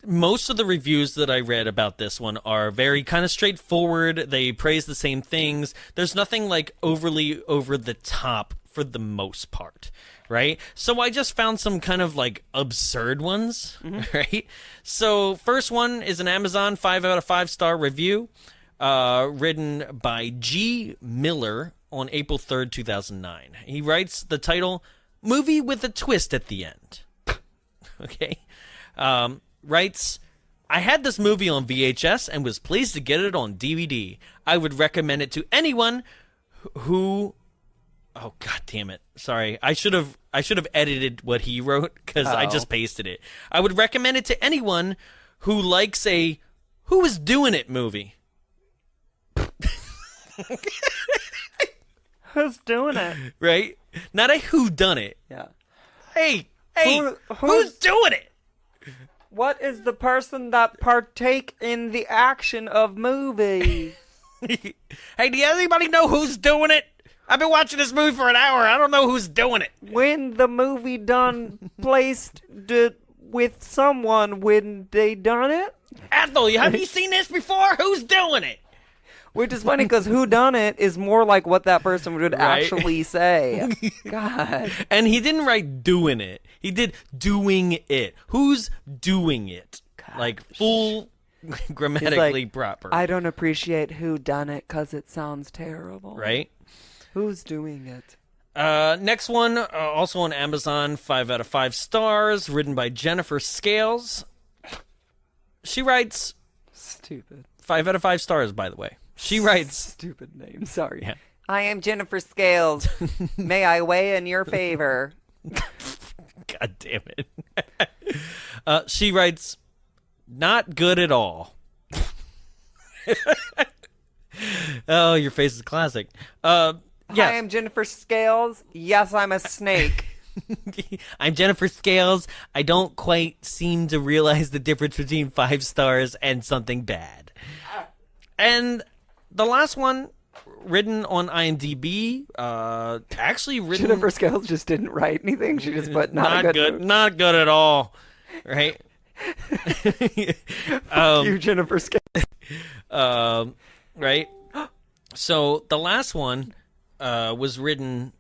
most of the reviews that I read about this one are very kind of straightforward. They praise the same things. There's nothing overly over the top for the most part, right? So I just found some kind of absurd ones, right? So first one is an Amazon 5 out of 5 star review, written by G. Miller on April 3rd, 2009. He writes the title, Movie with a Twist at the End. Okay. Writes, I had this movie on VHS and was pleased to get it on DVD. I would recommend it to anyone who... Oh, God damn it. Sorry. I should have edited what he wrote because I just pasted it. I would recommend it to anyone who likes a Who is Doing It movie. Who's doing it? Right? Not a who done it. Yeah. Hey, who's doing it? What is the person that partake in the action of movie? Hey, does anybody know who's doing it? I've been watching this movie for an hour. I don't know who's doing it. When the movie done placed with someone when they done it? Ethel, have you seen this before? Who's doing it? Which is funny because who done it is more like what that person would actually say. God. And he didn't write doing it. He did doing it. Who's doing it? God. Full grammatically proper. I don't appreciate who done it because it sounds terrible. Right? Who's doing it? Next one, also on Amazon, 5 out of 5 stars, written by Jennifer Scales. She writes... Stupid. 5 out of 5 stars, by the way. She writes... Stupid name, sorry. Yeah. I am Jennifer Scales. May I weigh in your favor? God damn it. She writes, not good at all. Oh, your face is classic. Yeah. I am Jennifer Scales. Yes, I'm a snake. I'm Jennifer Scales. I don't quite seem to realize the difference between 5 stars and something bad. And the last one, written on IMDb, actually written... Jennifer Scales just didn't write anything. She just put not good. Not good at all. Right? You, Jennifer Scales. Right? So the last one was written...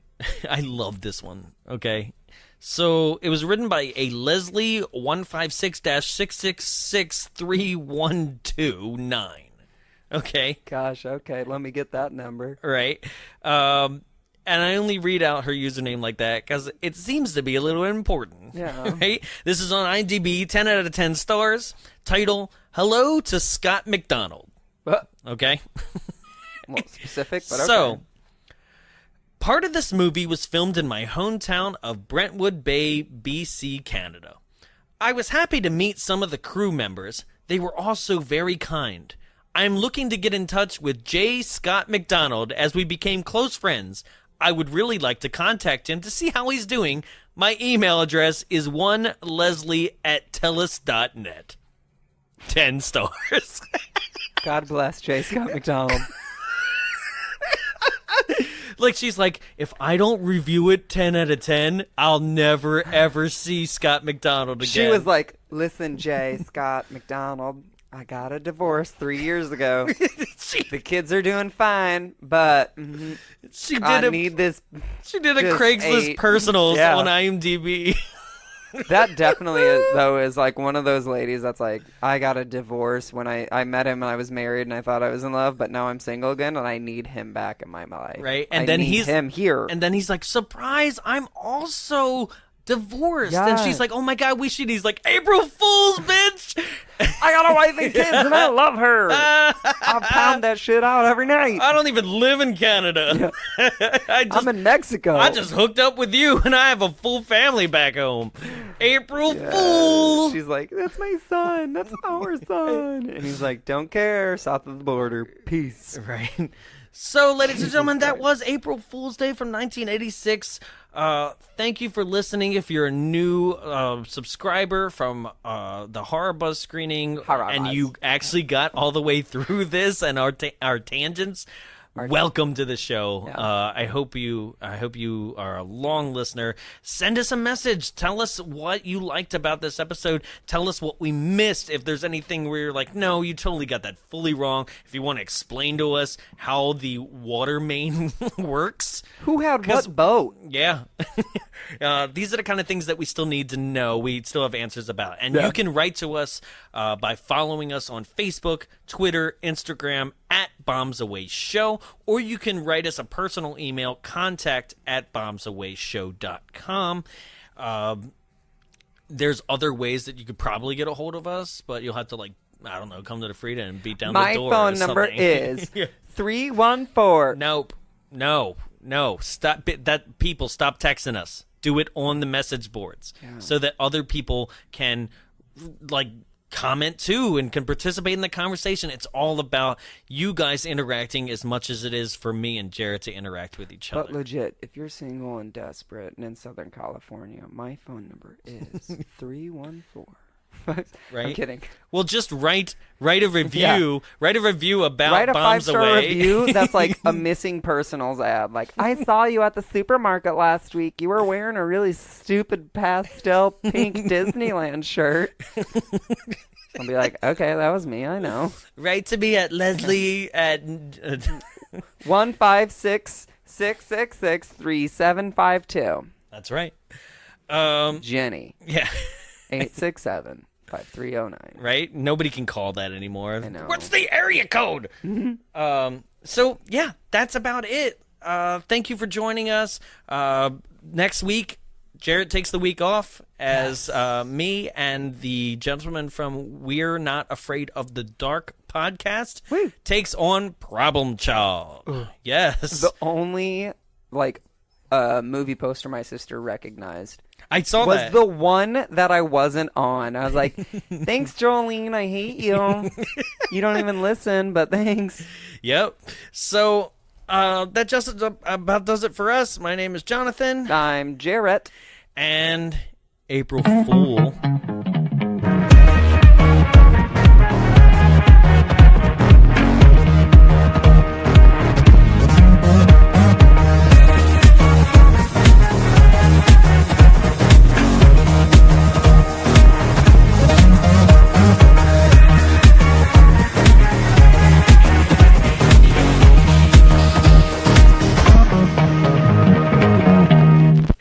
I love this one, okay? So it was written by a Leslie 156-6663129. Okay? Gosh, okay. Let me get that number. Right. And I only read out her username like that because it seems to be a little important. Yeah. Right? This is on IMDb, 10 out of 10 stars. Title, Hello to Scott McDonald. Okay? More specific, but okay. So, part of this movie was filmed in my hometown of Brentwood Bay, BC, Canada. I was happy to meet some of the crew members. They were also very kind. I'm looking to get in touch with J. Scott McDonald as we became close friends. I would really like to contact him to see how he's doing. My email address is oneleslie@telus.net. 10 stars. God bless J. Scott McDonald. Like, she's like, if I don't review it 10 out of 10, I'll never, ever see Scott McDonald again. She was like, listen, J. Scott McDonald, I got a divorce 3 years ago. The kids are doing fine, but I need this. She did a just Craigslist 8. personals Yeah. on IMDb. That definitely is like one of those ladies that's like, I got a divorce when I met him and I was married and I thought I was in love, but now I'm single again and I need him back in my life. Right, and I then need him here. And then he's like, surprise, I'm also divorced. Yeah. And she's like, oh my God, we should. He's like, April Fool's, bitch. I got a wife and kids and I love her. I pound that shit out every night. I don't even live in Canada. I'm in Mexico. I just hooked up with you and I have a full family back home. April Fool. She's like, that's my son. That's our son. And he's like, don't care. South of the border. Peace. Right. So, ladies and gentlemen, that was April Fool's Day from 1986. Thank you for listening. If you're a new subscriber from the HorrorBuzz screening and you actually got all the way through this and our tangents, welcome to the show. Yeah. I hope you are a long listener. Send us a message. Tell us what you liked about this episode. Tell us what we missed. If there's anything where you're like, no, you totally got that fully wrong. If you want to explain to us how the water main works. Who had what boat? Yeah. These are the kind of things that we still need to know. We still have answers about. And you can write to us by following us on Facebook, Twitter, Instagram, @BombsAwayShow, or you can write us a personal email, contact@bombsawayshow.com. There's other ways that you could probably get a hold of us, but you'll have to, like, I don't know, come to the Frida and beat down My the door. phone or number something. is 314. Nope. No. Stop. People, stop texting us. Do it on the message boards so that other people can, like, comment too and can participate in the conversation. It's all about you guys interacting as much as it is for me and Jarrett to interact with each other. But legit, if you're single and desperate and in Southern California, my phone number is 314. Right? I'm kidding. Well, just write a review. Yeah. Write a review about Write a Bombs 5-star Away. review that's like a missing personals ad. Like, I saw you at the supermarket last week. You were wearing a really stupid pastel pink Disneyland shirt. I'll be like, okay, that was me. I know. Write to me at Leslie at 156-666-3752. That's right. Jenny. Yeah. 867-5309. Right? Nobody can call that anymore. I know. What's the area code? So, yeah, that's about it. Thank you for joining us. Next week, Jarrett takes the week off as me and the gentleman from We're Not Afraid of the Dark podcast takes on Problem Child. Yes. The only, like, movie poster my sister recognized I saw was that. the one that I wasn't on. I was like, thanks, Jolene. I hate you. You don't even listen, but thanks. Yep. So that just about does it for us. My name is Jonathan. I'm Jarrett. And April Fool.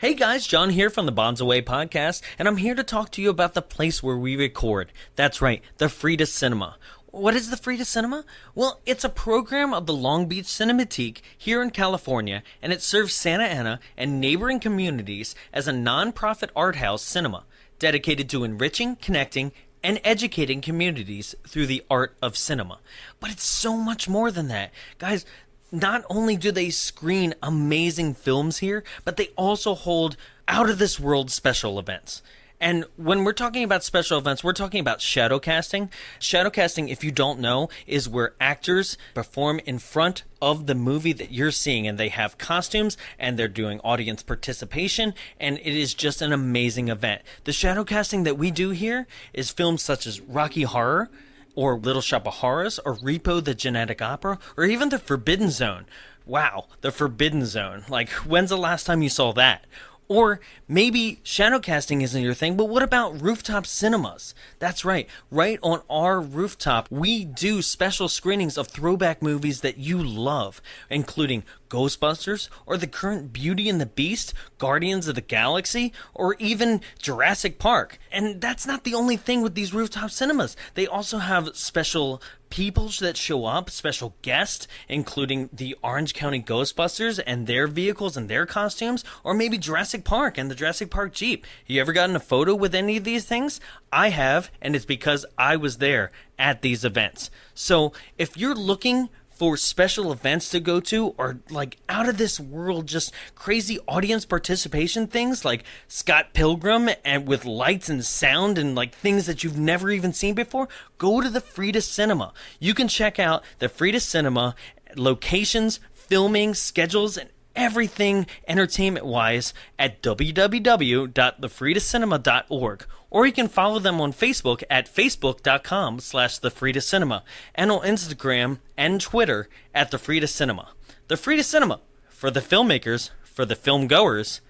Hey guys, John here from the Bombs Away podcast, and I'm here to talk to you about the place where we record. That's right, the Frida Cinema. What is the Frida Cinema? Well, it's a program of the Long Beach Cinematheque here in California, and it serves Santa Ana and neighboring communities as a non-profit art house cinema dedicated to enriching, connecting, and educating communities through the art of cinema. But it's so much more than that. Guys, not only do they screen amazing films here, but they also hold out-of-this-world special events. And when we're talking about special events, we're talking about shadow casting. Shadow casting, if you don't know, is where actors perform in front of the movie that you're seeing, and they have costumes and they're doing audience participation, and it is just an amazing event. The shadow casting that we do here is films such as Rocky Horror, or Little Shop of Horrors, or Repo the Genetic Opera, or even The Forbidden Zone. Wow, The Forbidden Zone. Like, when's the last time you saw that? Or maybe shadow casting isn't your thing, but what about rooftop cinemas? That's right. Right on our rooftop, we do special screenings of throwback movies that you love, including Ghostbusters, or the current Beauty and the Beast, Guardians of the Galaxy, or even Jurassic Park. And that's not the only thing with these rooftop cinemas. They also have special people that show up, special guests, including the Orange County Ghostbusters and their vehicles and their costumes, or maybe Jurassic Park and the Jurassic Park Jeep. You ever gotten a photo with any of these things? I have, and it's because I was there at these events. So if you're looking for special events to go to, or like out of this world, just crazy audience participation things like Scott Pilgrim and with lights and sound and like things that you've never even seen before, go to the Frida Cinema. You can check out the Frida Cinema locations, filming, schedules, and everything entertainment-wise at www.thefridacinema.org. Or you can follow them on Facebook at facebook.com/thefridacinema, and on Instagram and Twitter at the Frida Cinema. The Frida Cinema, for the filmmakers, for the film goers,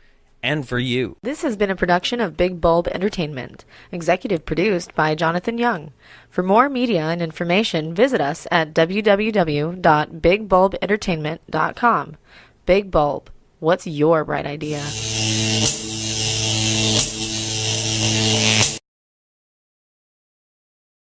and for you. This has been a production of Big Bulb Entertainment, executive produced by Jonathan Young. For more media and information, visit us at www.bigbulbentertainment.com. Big Bulb, what's your bright idea?